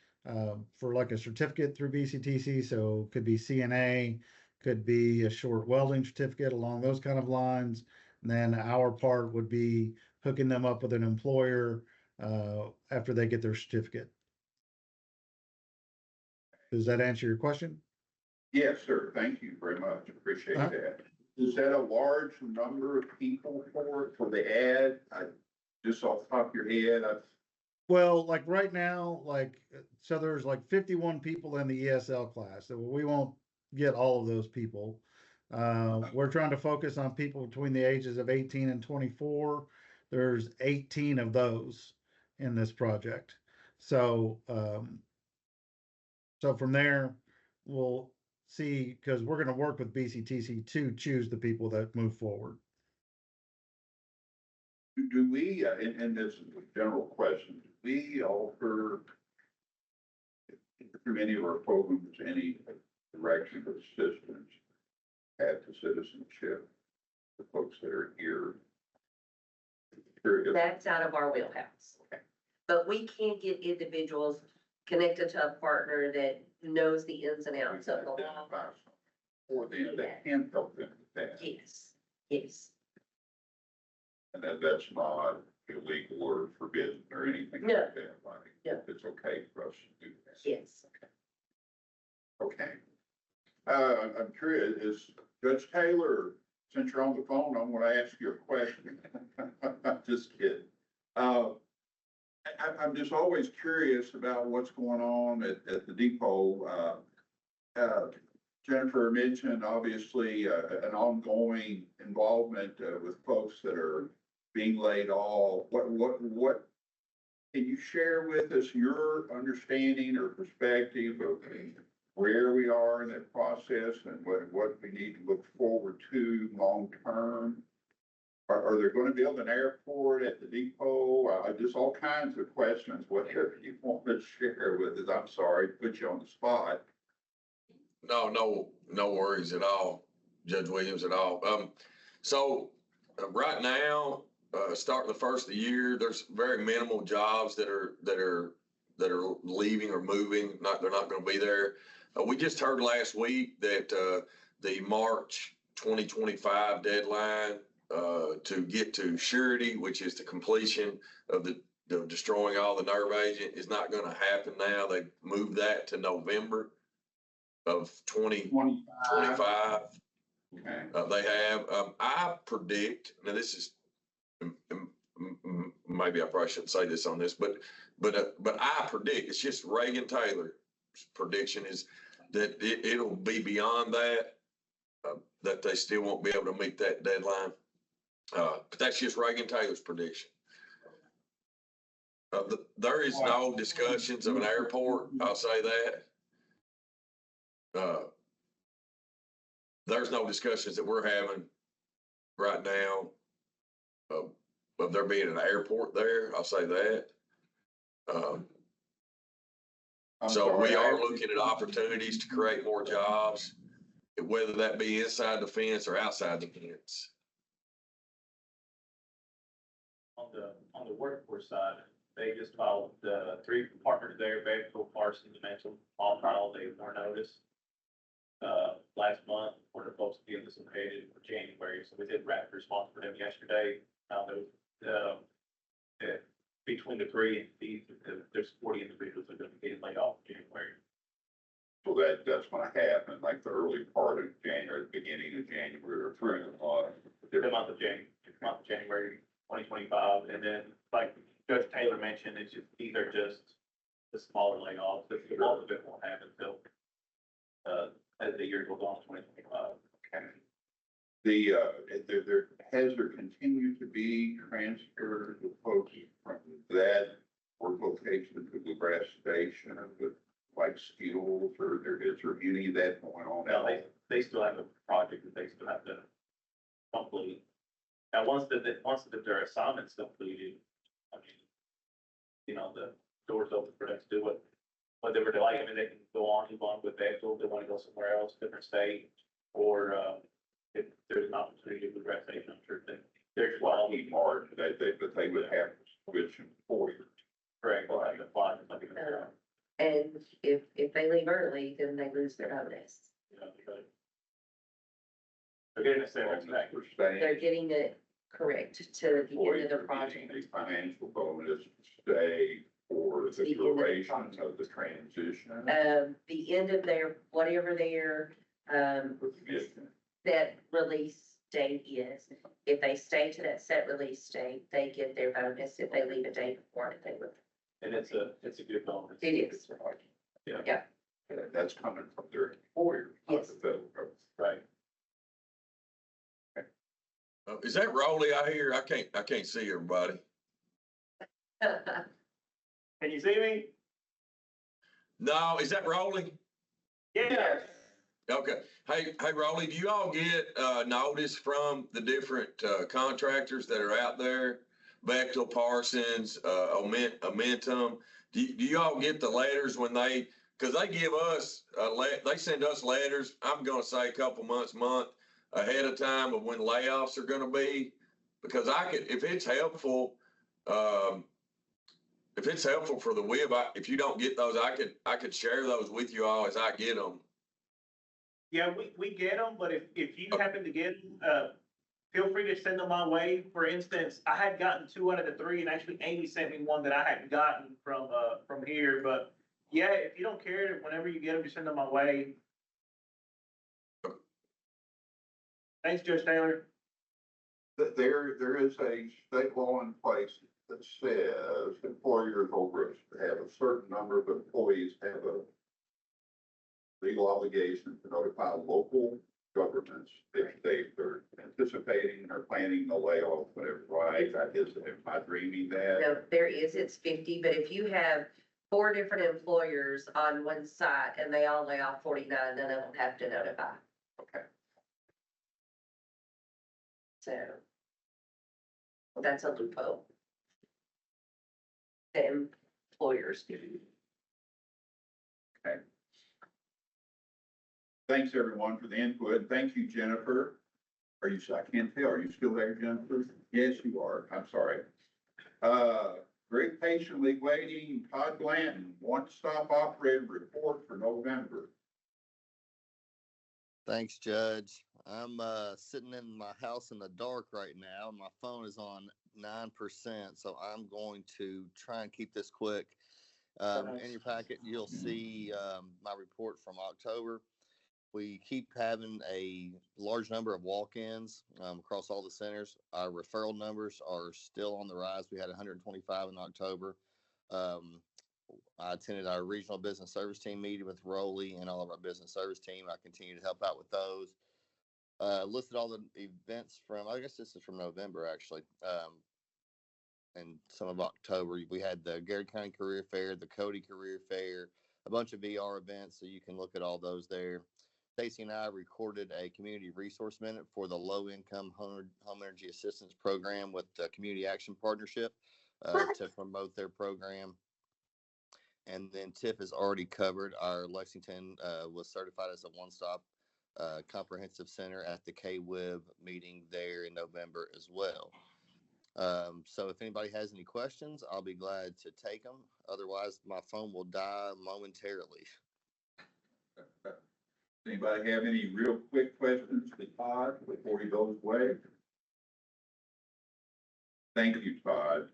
[SPEAKER 14] for like a certificate through BCTC. So it could be CNA, could be a short welding certificate along those kind of lines. And then our part would be hooking them up with an employer after they get their certificate. Does that answer your question?
[SPEAKER 1] Yes, sir. Thank you very much. Appreciate that. Is that a large number of people for the ad? Just off the top of your head,
[SPEAKER 14] Well, like right now, so there's like 51 people in the ESL class. So we won't get all of those people. We're trying to focus on people between the ages of 18 and 24. There's 18 of those in this project. So, so from there, we'll see, because we're going to work with BCTC to choose the people that move forward.
[SPEAKER 1] do we, and this is a general question, do we offer through any of our programs, any direction or assistance at the citizenship, the folks that are here?
[SPEAKER 6] That's out of our wheelhouse. But we can't get individuals connected to a partner that knows the ins and outs of the law.
[SPEAKER 1] For them, that can help them with that.
[SPEAKER 6] Yes, yes.
[SPEAKER 1] And that's not illegal or forbidden or anything
[SPEAKER 6] No.
[SPEAKER 1] like that. Like,
[SPEAKER 6] No.
[SPEAKER 1] it's okay for us to do that.
[SPEAKER 6] Yes.
[SPEAKER 1] Okay. I'm curious, is Judge Taylor, since you're on the phone, I'm gonna ask you a question. Just kidding. I'm just always curious about what's going on at the depot. Jennifer mentioned obviously, an ongoing involvement, with folks that are being laid off. What can you share with us your understanding or perspective of where we are in that process and what we need to look forward to long term? Are there going to build an airport at the depot? Just all kinds of questions, whatever you want to share with us. I'm sorry, to put you on the spot.
[SPEAKER 2] No worries at all, Judge Williams at all. Right now, starting the first of the year, there's very minimal jobs that are leaving or moving. They're not going to be there. We just heard last week that the March 2025 deadline to get to surety, which is the completion of the destroying all the nerve agent, is not going to happen now. They moved that to November of 2025.
[SPEAKER 1] Okay.
[SPEAKER 2] They have. I predict. Now this is maybe I probably shouldn't say this on this, but I predict, it's just Reagan Taylor's prediction is that it'll be beyond that, that they still won't be able to meet that deadline. But that's just Reagan Taylor's prediction. There is no discussions of an airport. I'll say that. There's no discussions that we're having right now of there being an airport there. I'll say that. So we are looking at opportunities to create more jobs, whether that be inside the fence or outside the fence.
[SPEAKER 12] On the workforce side, they just filed, 3 partners there, Bechtel, Parsons, and Mitchell, all filed a more notice last month for the folks to be anticipated for January. So we did rapid response for them yesterday. Between the 3 entities, there's 40 individuals that are going to be getting laid off in January.
[SPEAKER 1] So that's gonna happen like the early part of January, the beginning of January, or through
[SPEAKER 12] The month of January 2025, and then like Judge Taylor mentioned, it's just either just the smaller layoffs, the bulk of it won't happen until as the year goes on, 2025.
[SPEAKER 1] Okay. Has there continued to be transfers of folks from that work location to the grass station with like skills, or is there any of that going on?
[SPEAKER 12] Now, they still have a project that they still have to complete. Now, once their assignment's completed, I mean, the door's open for them to do whatever they like. I mean, they can move on with Bechtel, if they want to go somewhere else, different state, or if there's an opportunity to progress, I'm sure that there's
[SPEAKER 1] quality part that they would have to switch employers.
[SPEAKER 12] correct. Or have to apply for something.
[SPEAKER 6] And if they leave early, then they lose their bonus.
[SPEAKER 12] They're getting a severance package.
[SPEAKER 6] They're getting it correct to the end of the project.
[SPEAKER 1] A financial bonus to stay for the duration of the transition.
[SPEAKER 6] The end of their, whatever their, that release date is. If they stay to that set release date, they get their bonus. If they leave a day before it, they would.
[SPEAKER 12] And it's a good bonus.
[SPEAKER 6] It is. Yeah.
[SPEAKER 1] That's coming from their employer, not the federal government.
[SPEAKER 12] Right.
[SPEAKER 2] Is that Rolly I hear? I can't see everybody.
[SPEAKER 12] Can you see me?
[SPEAKER 2] No, is that Rolly?
[SPEAKER 12] Yes.
[SPEAKER 2] Okay. Hey, Rolly, do you all get notice from the different contractors that are out there? Bechtel, Parsons, Amentum. Do you all get the letters when because they give us, they send us letters, I'm going to say a couple month ahead of time of when layoffs are going to be, because if it's helpful for the WIB, if you don't get those, I could share those with you all as I get them.
[SPEAKER 12] Yeah, we get them, but if you happen to get them, feel free to send them my way. For instance, I had gotten 2 out of the 3, and actually Amy sent me one that I hadn't gotten from here, but Yeah, if you don't care, whenever you get them, just send them my way. Thanks, Judge Taylor.
[SPEAKER 1] That there is a state law in place that says employers over have a certain number of employees have a legal obligation to notify local governments if they're anticipating or planning the layoff, whatever, right? That is, am I dreaming that?
[SPEAKER 6] No, there is, it's 50, but if you have 4 different employers on one site and they all lay off 49, none of them have to notify.
[SPEAKER 1] Okay.
[SPEAKER 6] So that's a loophole. The employers do.
[SPEAKER 1] Okay. Thanks, everyone, for the input. Thank you, Jennifer. Are you, I can't tell, are you still there, Jennifer? Yes, you are. I'm sorry. Very patiently waiting, Todd Blanton, one-stop operator report for November.
[SPEAKER 15] Thanks, Judge. I'm sitting in my house in the dark right now. My phone is on 9%, so I'm going to try and keep this quick. In your packet, you'll see my report from October. We keep having a large number of walk-ins across all the centers. Our referral numbers are still on the rise. We had 125 in October. I attended our regional business service team meeting with Rowley and all of our business service team. I continue to help out with those. Listed all the events from, I guess this is from November actually, and some of October. We had the Garrett County Career Fair, the Cody Career Fair, a bunch of VR events, so you can look at all those there. Stacy and I recorded a community resource minute for the Low Income Home Energy Assistance Program with the Community Action Partnership to promote their program. And then TIF has already covered. Our Lexington was certified as a one-stop comprehensive center at the KWIB meeting there in November as well. So if anybody has any questions, I'll be glad to take them. Otherwise, my phone will die momentarily.
[SPEAKER 1] Anybody have any real quick questions for Todd before he goes away? Thank you, Todd.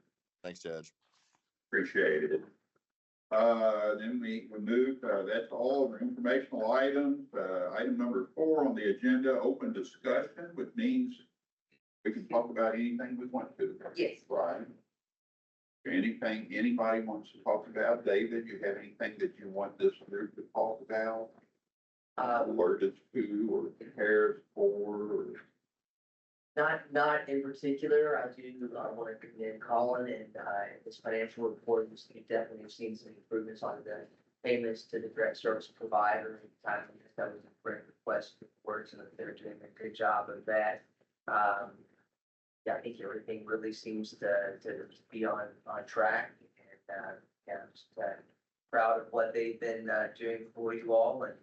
[SPEAKER 15] Thanks, Judge.
[SPEAKER 1] Appreciate it. Then we move, that's all the informational items. Item number 4 on the agenda, open discussion, which means we can talk about anything we want to.
[SPEAKER 6] Yes.
[SPEAKER 1] Right. Anything anybody wants to talk about? David, you have anything that you want this group to talk about? Alerted to or prepared for? Or...
[SPEAKER 8] Not in particular. I want to commend Colin and his financial report. You definitely have seen some improvements on the payments to the direct service provider. That was a great request for and they're doing a good job of that. Yeah, I think everything really seems to be on track, and I'm just proud of what they've been doing for you all and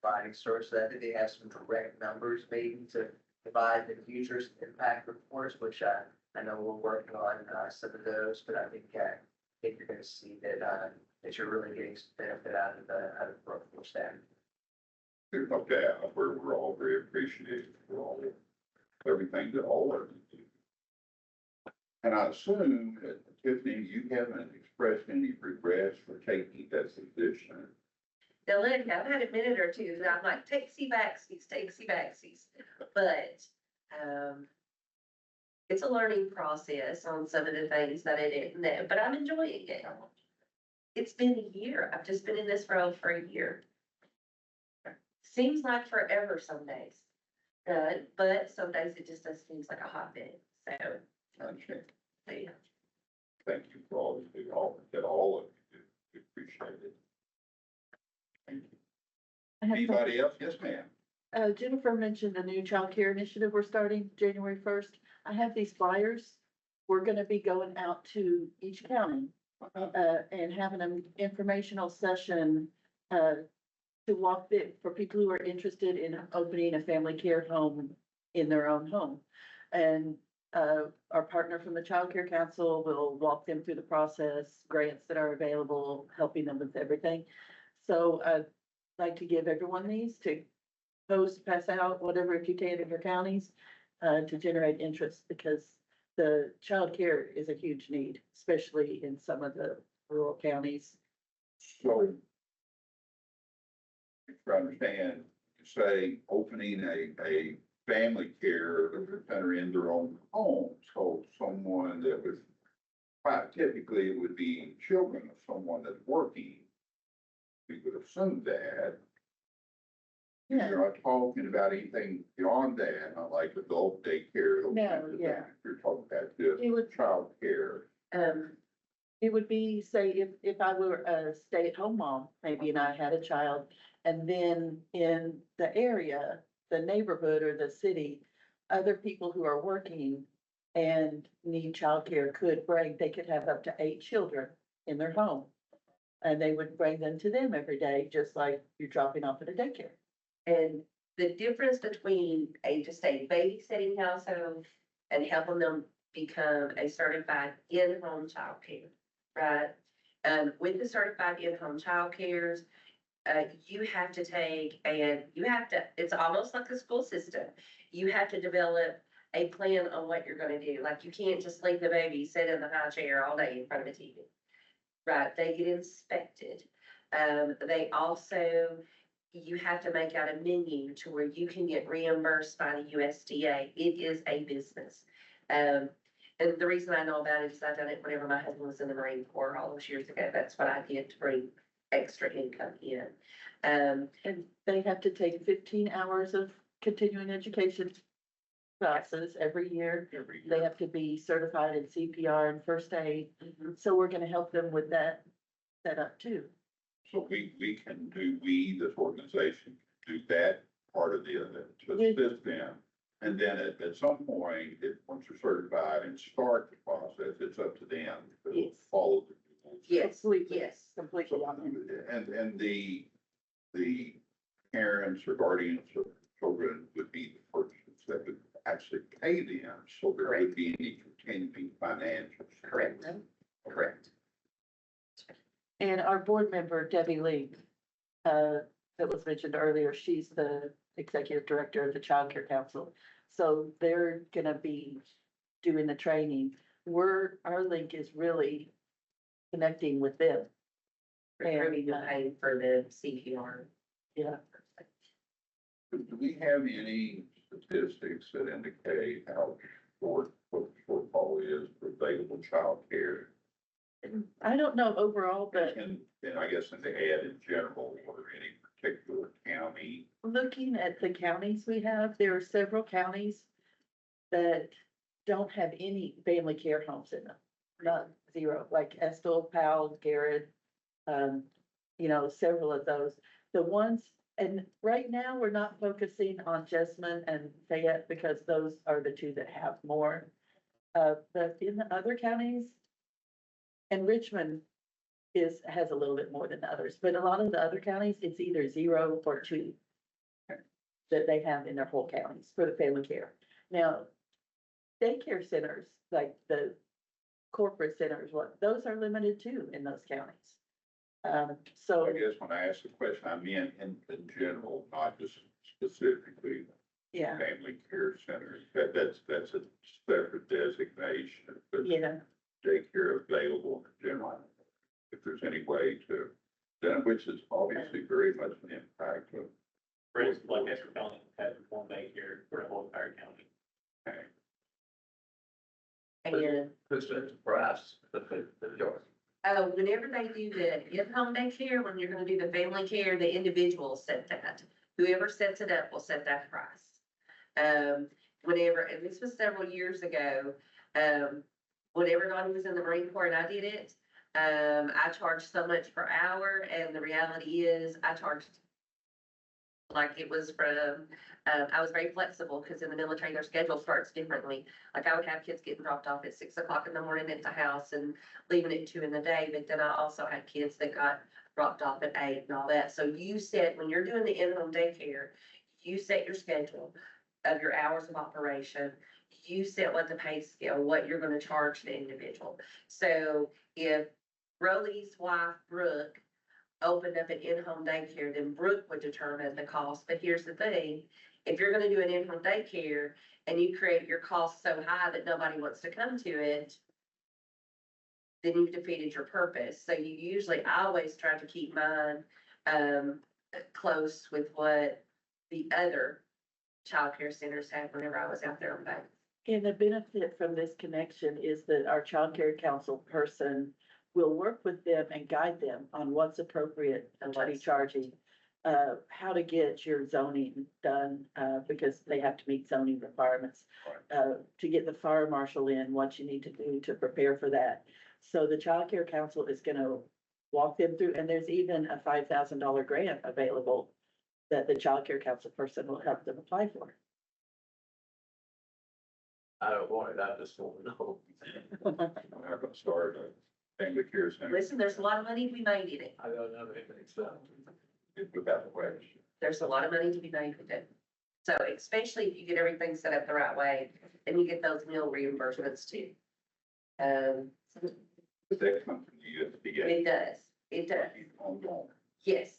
[SPEAKER 8] providing service. So I think they have some direct numbers maybe to provide the futures impact reports, which I know we're working on some of those, but I think you're going to see that you're really getting some benefit out of the workforce there.
[SPEAKER 1] There's no doubt. We're all very appreciative for all everything that all of you do. And I assume that Tiffany, you haven't expressed any regrets for taking that position.
[SPEAKER 6] Now, look, I've had a minute or two that I'm like, takesy backsies. But, it's a learning process on some of the things that I didn't know, but I'm enjoying it. It's been a year. I've just been in this role for a year. Seems like forever some days. But some days it just seems like a hot minute. So, yeah.
[SPEAKER 1] Thank you for all you do, all of you do. We appreciate it. Thank you. Anybody else? Yes, ma'am.
[SPEAKER 7] Jennifer mentioned the new child care initiative we're starting January 1st. I have these flyers. We're gonna be going out to each county and having an informational session to walk for people who are interested in opening a family care home in their own home. And our partner from the Child Care Council will walk them through the process, grants that are available, helping them with everything. So I'd like to give everyone these to post, pass out, whatever if you can in your counties, to generate interest, because the child care is a huge need, especially in some of the rural counties.
[SPEAKER 1] So if I understand, say, opening a family care center in their own home, so someone that was, typically it would be children of someone that's working. We would assume that.
[SPEAKER 7] Yeah.
[SPEAKER 1] You're not talking about anything beyond that, not like adult daycare. those
[SPEAKER 7] No,
[SPEAKER 1] kinds of
[SPEAKER 7] yeah.
[SPEAKER 1] things. You're talking about just
[SPEAKER 7] It would,
[SPEAKER 1] childcare.
[SPEAKER 7] it would be, say, if I were a stay-at-home mom, maybe, and I had a child, and then in the area, the neighborhood or the city, other people who are working and need childcare they could have up to 8 children in their home. And they would bring them to them every day, just like you're dropping off at a daycare.
[SPEAKER 6] And the difference between just a babysitting household and helping them become a certified in-home childcare, right? With the certified in-home childcares, you have to it's almost like the school system. You have to develop a plan on what you're gonna do. Like, you can't just leave the baby sit in the high chair all day in front of the TV. Right, they get inspected. They also, you have to make out a menu to where you can get reimbursed by the USDA. It is a business. And the reason I know about it is I done it whenever my husband was in the Marine Corps all those years ago. That's what I did to bring extra income in.
[SPEAKER 7] And they have to take 15 hours of continuing education classes every year. They have to be certified in CPR and first aid. So we're gonna help them with that setup too.
[SPEAKER 1] So this organization, can do that part of to assist them. And then at some point, once you're certified and start the process, it's up to them to
[SPEAKER 7] Yes.
[SPEAKER 1] follow the rules.
[SPEAKER 6] Yes,
[SPEAKER 7] Yes, completely
[SPEAKER 1] So,
[SPEAKER 7] on them.
[SPEAKER 1] and the parents or guardians of children would be the persons that would actually pay them, so there would be any continuing financials.
[SPEAKER 6] correct, correct.
[SPEAKER 7] And our board member, Debbie Lee, that was mentioned earlier, she's the executive director of the Child Care Council. So they're gonna be doing the training. Our link is really connecting with them.
[SPEAKER 6] Approving the pay for the CPR.
[SPEAKER 7] Yeah.
[SPEAKER 1] Do we have any statistics that indicate how what the shortfall is for available childcare?
[SPEAKER 7] I don't know overall, but
[SPEAKER 1] And I guess in the ad in general, or any particular county?
[SPEAKER 7] looking at the counties we have, there are several counties that don't have any family care homes in them. None, zero, like Estill, Powell, Garrett, several of those. The ones, and right now, we're not focusing on Jessamine and Fayette because those are the two that have more. But in the other counties, and Richmond has a little bit more than others, but a lot of the other counties, it's either 0 or 2 that they have in their whole counties for the family care. Now, daycare centers, like the corporate centers, those are limited too in those counties. So
[SPEAKER 1] I guess when I asked the question, I meant in general, not just specifically
[SPEAKER 7] yeah,
[SPEAKER 1] family care centers. That's a separate designation, but
[SPEAKER 7] yeah,
[SPEAKER 1] daycare available in general. If there's any way to, then which is obviously very much an impact of.
[SPEAKER 12] For instance, like Esther County had one daycare for the whole entire county.
[SPEAKER 6] And
[SPEAKER 8] Who's the price, the yours?
[SPEAKER 6] whenever they do the in-home daycare, when you're gonna do the family care, the individual set that. Whoever sets it up will set that price. Whenever, and this was several years ago, whenever Donnie was in the Marine Corps and I did it, I charged so much per hour, and the reality is I charged like it was from, I was very flexible because in the military, their schedule starts differently. Like I would have kids getting dropped off at 6 o'clock in the morning at the house and leaving at 2 in the day. But then I also had kids that got dropped off at 8 and all that. So you set, when you're doing the in-home daycare, you set your schedule of your hours of operation. You set what the pay scale, what you're gonna charge the individual. So if Rolly's wife, Brooke, opened up an in-home daycare, then Brooke would determine the cost. But here's the thing, if you're gonna do an in-home daycare and you create your costs so high that nobody wants to come to it, then you've defeated your purpose. So you usually, I always try to keep mine, close with what the other childcare centers had whenever I was out there on base.
[SPEAKER 7] And the benefit from this connection is that our child care council person will work with them and guide them on what's appropriate and what he's charging. How to get your zoning done, because they have to meet zoning requirements. To get the fire marshal in, what you need to do to prepare for that. So the child care council is gonna walk them through, and there's even a $5,000 grant available that the child care council person will help them apply for.
[SPEAKER 12] I don't want it, I just want to know.
[SPEAKER 1] I'm not gonna start a family care center
[SPEAKER 6] Listen, there's a lot of money to be made in it.
[SPEAKER 12] I don't know anything, so.
[SPEAKER 1] without the question.
[SPEAKER 6] There's a lot of money to be made with it. So especially if you get everything set up the right way, then you get those meal reimbursements too.
[SPEAKER 1] But that comes from the USDA.
[SPEAKER 6] It does, it does,
[SPEAKER 1] Ongoing.
[SPEAKER 6] yes.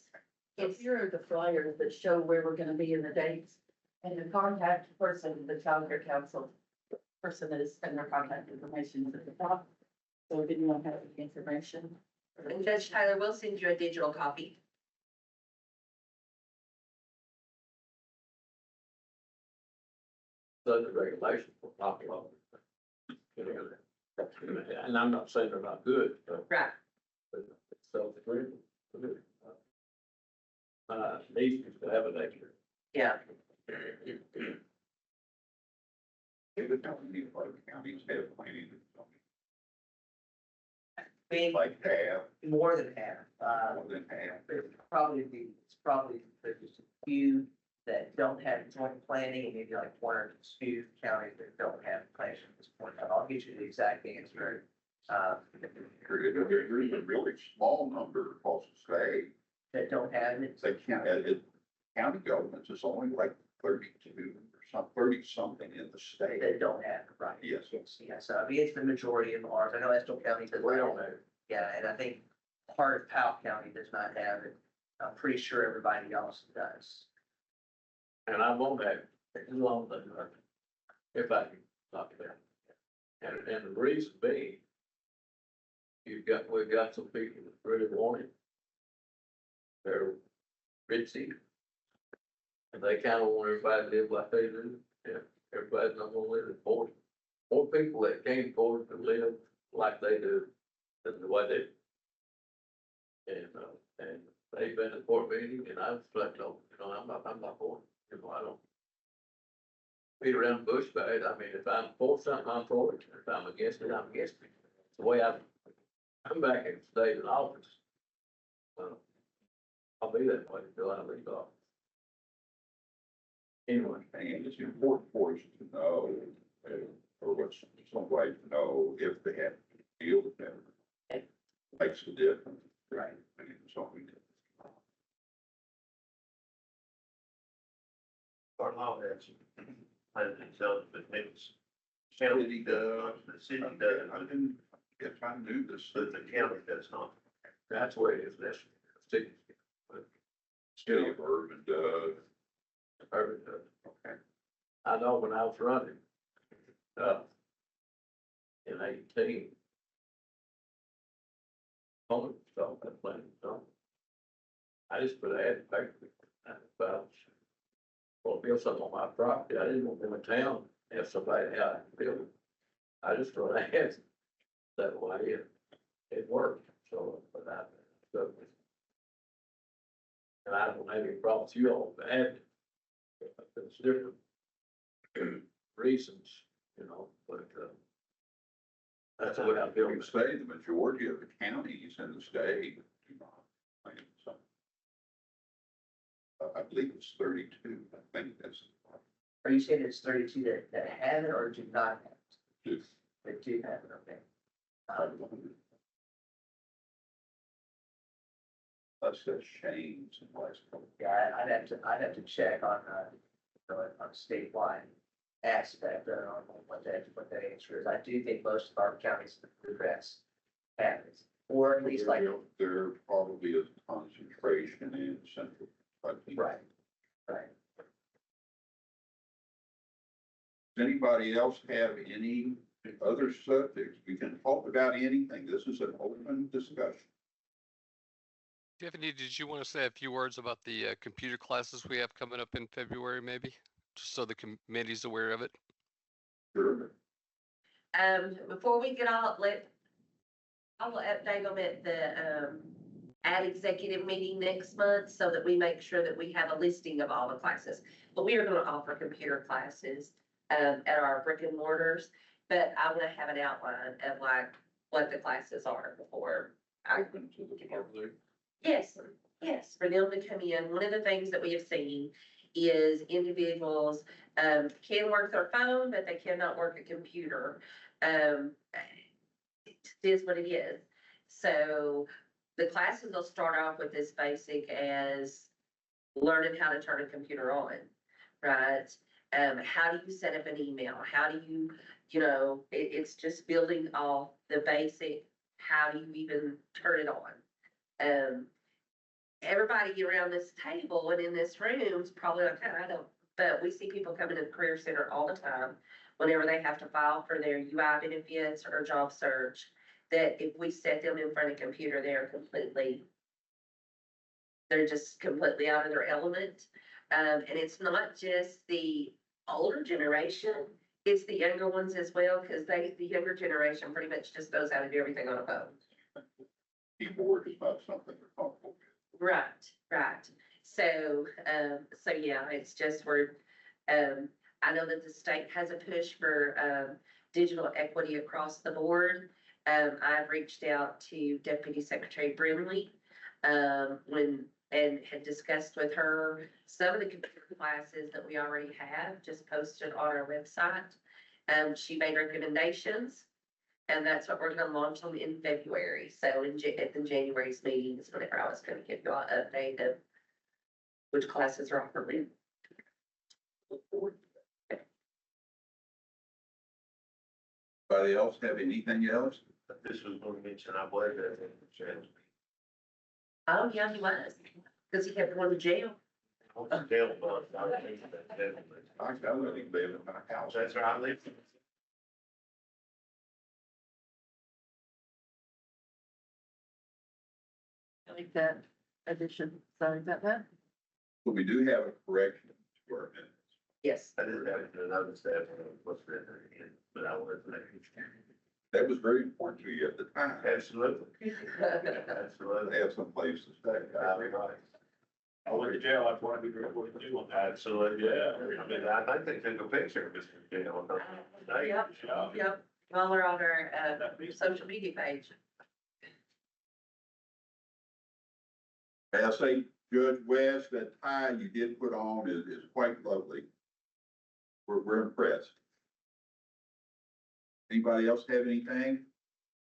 [SPEAKER 7] If here are the flyers that show where we're gonna be in the dates, and the contact person, the child care council person is, and their contact information is at the top. So if anyone has any information.
[SPEAKER 6] And Judge Tyler will send you a digital copy.
[SPEAKER 12] Those are regulations for property law. And I'm not saying they're not good, but.
[SPEAKER 6] Right.
[SPEAKER 12] It's self-agreeable. Needs to have an extra.
[SPEAKER 6] Yeah.
[SPEAKER 1] Even though many other counties have planning.
[SPEAKER 8] Being
[SPEAKER 1] Like half,
[SPEAKER 8] more than half,
[SPEAKER 1] more than half.
[SPEAKER 8] it's probably, there's just a few that don't have joint planning, and maybe like one or two counties that don't have plans at this point. I'll get you the exact answer.
[SPEAKER 1] There's a really small number across the state.
[SPEAKER 8] That don't have it.
[SPEAKER 1] They can't, county governments is only like 32 or some, 30 something in the state.
[SPEAKER 8] That don't have it, right?
[SPEAKER 1] Yes.
[SPEAKER 8] Yeah, so I mean, it's the majority of ours. I know Estill County does not have it. Yeah, and I think part of Powell County does not have it. I'm pretty sure everybody else does.
[SPEAKER 12] And I won't have, as long as, if I can talk about it. And the reason being, we've got some people that really want it. They're ritzy. And they kind of want everybody to live like they do. Yeah, everybody's not gonna live it for it. More people that can't afford to live like they do than the way they. And they've been at board meeting and I've slept on, I'm not for it, I don't. Beat around the bush about it. I mean, if I'm for something, I'm for it. If I'm against it, I'm against it. It's the way I'm back in state in office. I'll be that way until I leave office. Anyway.
[SPEAKER 1] And it's important for us to know, or what's some way to know if they have to deal with them. Makes a difference.
[SPEAKER 8] Right.
[SPEAKER 1] And so we.
[SPEAKER 3] Our law has, plans itself, but it's. County does, the city does,
[SPEAKER 1] I didn't, if I knew this.
[SPEAKER 3] but the county does not.
[SPEAKER 12] That's the way it is, that's, city.
[SPEAKER 1] City of Urban does.
[SPEAKER 12] Okay. I know when I was running, in 18. Home, so that plan, so. I just put an ad in the paper, about, well, build something on my property, I didn't want them in town, have somebody out and build it. I just wrote ads that way, it worked, so, but so. And I don't have any problems, you all have it. It's different reasons, but, that's the way I feel.
[SPEAKER 1] You say the majority of the counties in the state. So, I believe it's 32, I think that's.
[SPEAKER 8] Are you saying it's 32 that have it or do not have it?
[SPEAKER 1] Yes.
[SPEAKER 8] That do have it, okay.
[SPEAKER 1] That's the change in the last couple.
[SPEAKER 8] Yeah, I'd have to check on, on a statewide aspect, on what that answer is. I do think most of our counties in the Bluegrass have it, or at least like.
[SPEAKER 1] There probably is concentration in central.
[SPEAKER 8] Right, right.
[SPEAKER 1] Does anybody else have any Other subjects, we can talk about anything. This is an open discussion.
[SPEAKER 16] Tiffany, did you want to say a few words about the computer classes we have coming up in February, maybe? Just so the committee's aware of it?
[SPEAKER 1] Sure.
[SPEAKER 6] Before we get all, I will update them at the, at executive meeting next month so that we make sure that we have a listing of all the classes. But we are gonna offer computer classes, at our brick and mortars, but I wanna have an outline of like what the classes are before.
[SPEAKER 1] Open to the public.
[SPEAKER 6] Yes, yes, for them to come in. One of the things that we have seen is individuals, can work their phone, but they cannot work a computer. It is what it is. So the classes will start off with as basic as learning how to turn a computer on, right? How do you set up an email? How do you, it's just building off the basic, how do you even turn it on? Everybody around this table and in this room is probably like, I don't, but we see people coming to the Career Center all the time whenever they have to file for their UI benefits or job search, that if we set them in front of a computer, they're just completely out of their element. And it's not just the older generation, it's the younger ones as well, because the younger generation pretty much just knows how to do everything on a phone.
[SPEAKER 1] Keyboard is not something they're comfortable with.
[SPEAKER 6] Right. So yeah, it's just I know that the state has a push for, digital equity across the board. I've reached out to Deputy Secretary Brimley, and had discussed with her some of the computer classes that we already have just posted on our website. She made recommendations. And that's what we're gonna launch them in February. So at the January's meeting is whenever I was gonna give you all an update of which classes are offered. Look forward to that.
[SPEAKER 1] Anybody else have anything else?
[SPEAKER 3] This was going to mention, I believe that in the chance.
[SPEAKER 6] Oh, yeah, he was, because he kept going to jail.
[SPEAKER 3] Jail, but I don't think that.
[SPEAKER 1] I let him live in my house.
[SPEAKER 3] That's right, I live.
[SPEAKER 7] I like that addition. Sorry about that.
[SPEAKER 1] But we do have a correction to our minutes.
[SPEAKER 6] Yes.
[SPEAKER 3] I didn't have to notice that what's written in, but I wanted to make sure.
[SPEAKER 1] That was very important to you at the time.
[SPEAKER 3] Absolutely. Absolutely.
[SPEAKER 1] They have some place to stay.
[SPEAKER 3] I mean, right.
[SPEAKER 12] I went to jail, I wanted to be what to do on that.
[SPEAKER 3] Absolutely, yeah. I mean, I think they took a picture of Mr. Jail.
[SPEAKER 6] Yep. While we're on our, social media page.
[SPEAKER 1] I say, Judge West, that tie you did put on is quite lovely. We're impressed. Anybody else have anything?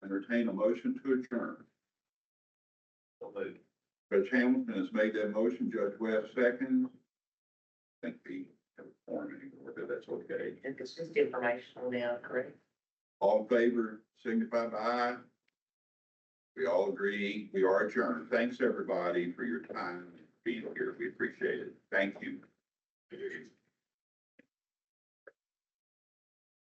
[SPEAKER 1] Entertain a motion to adjourn. Judge Hamilton has made that motion, Judge West seconds. I think we have a form anymore, but that's okay.
[SPEAKER 6] It's just informational now, correct?
[SPEAKER 1] All in favor, signify by aye. We all agree, we are adjourned. Thanks, everybody, for your time being here. We appreciate it. Thank you.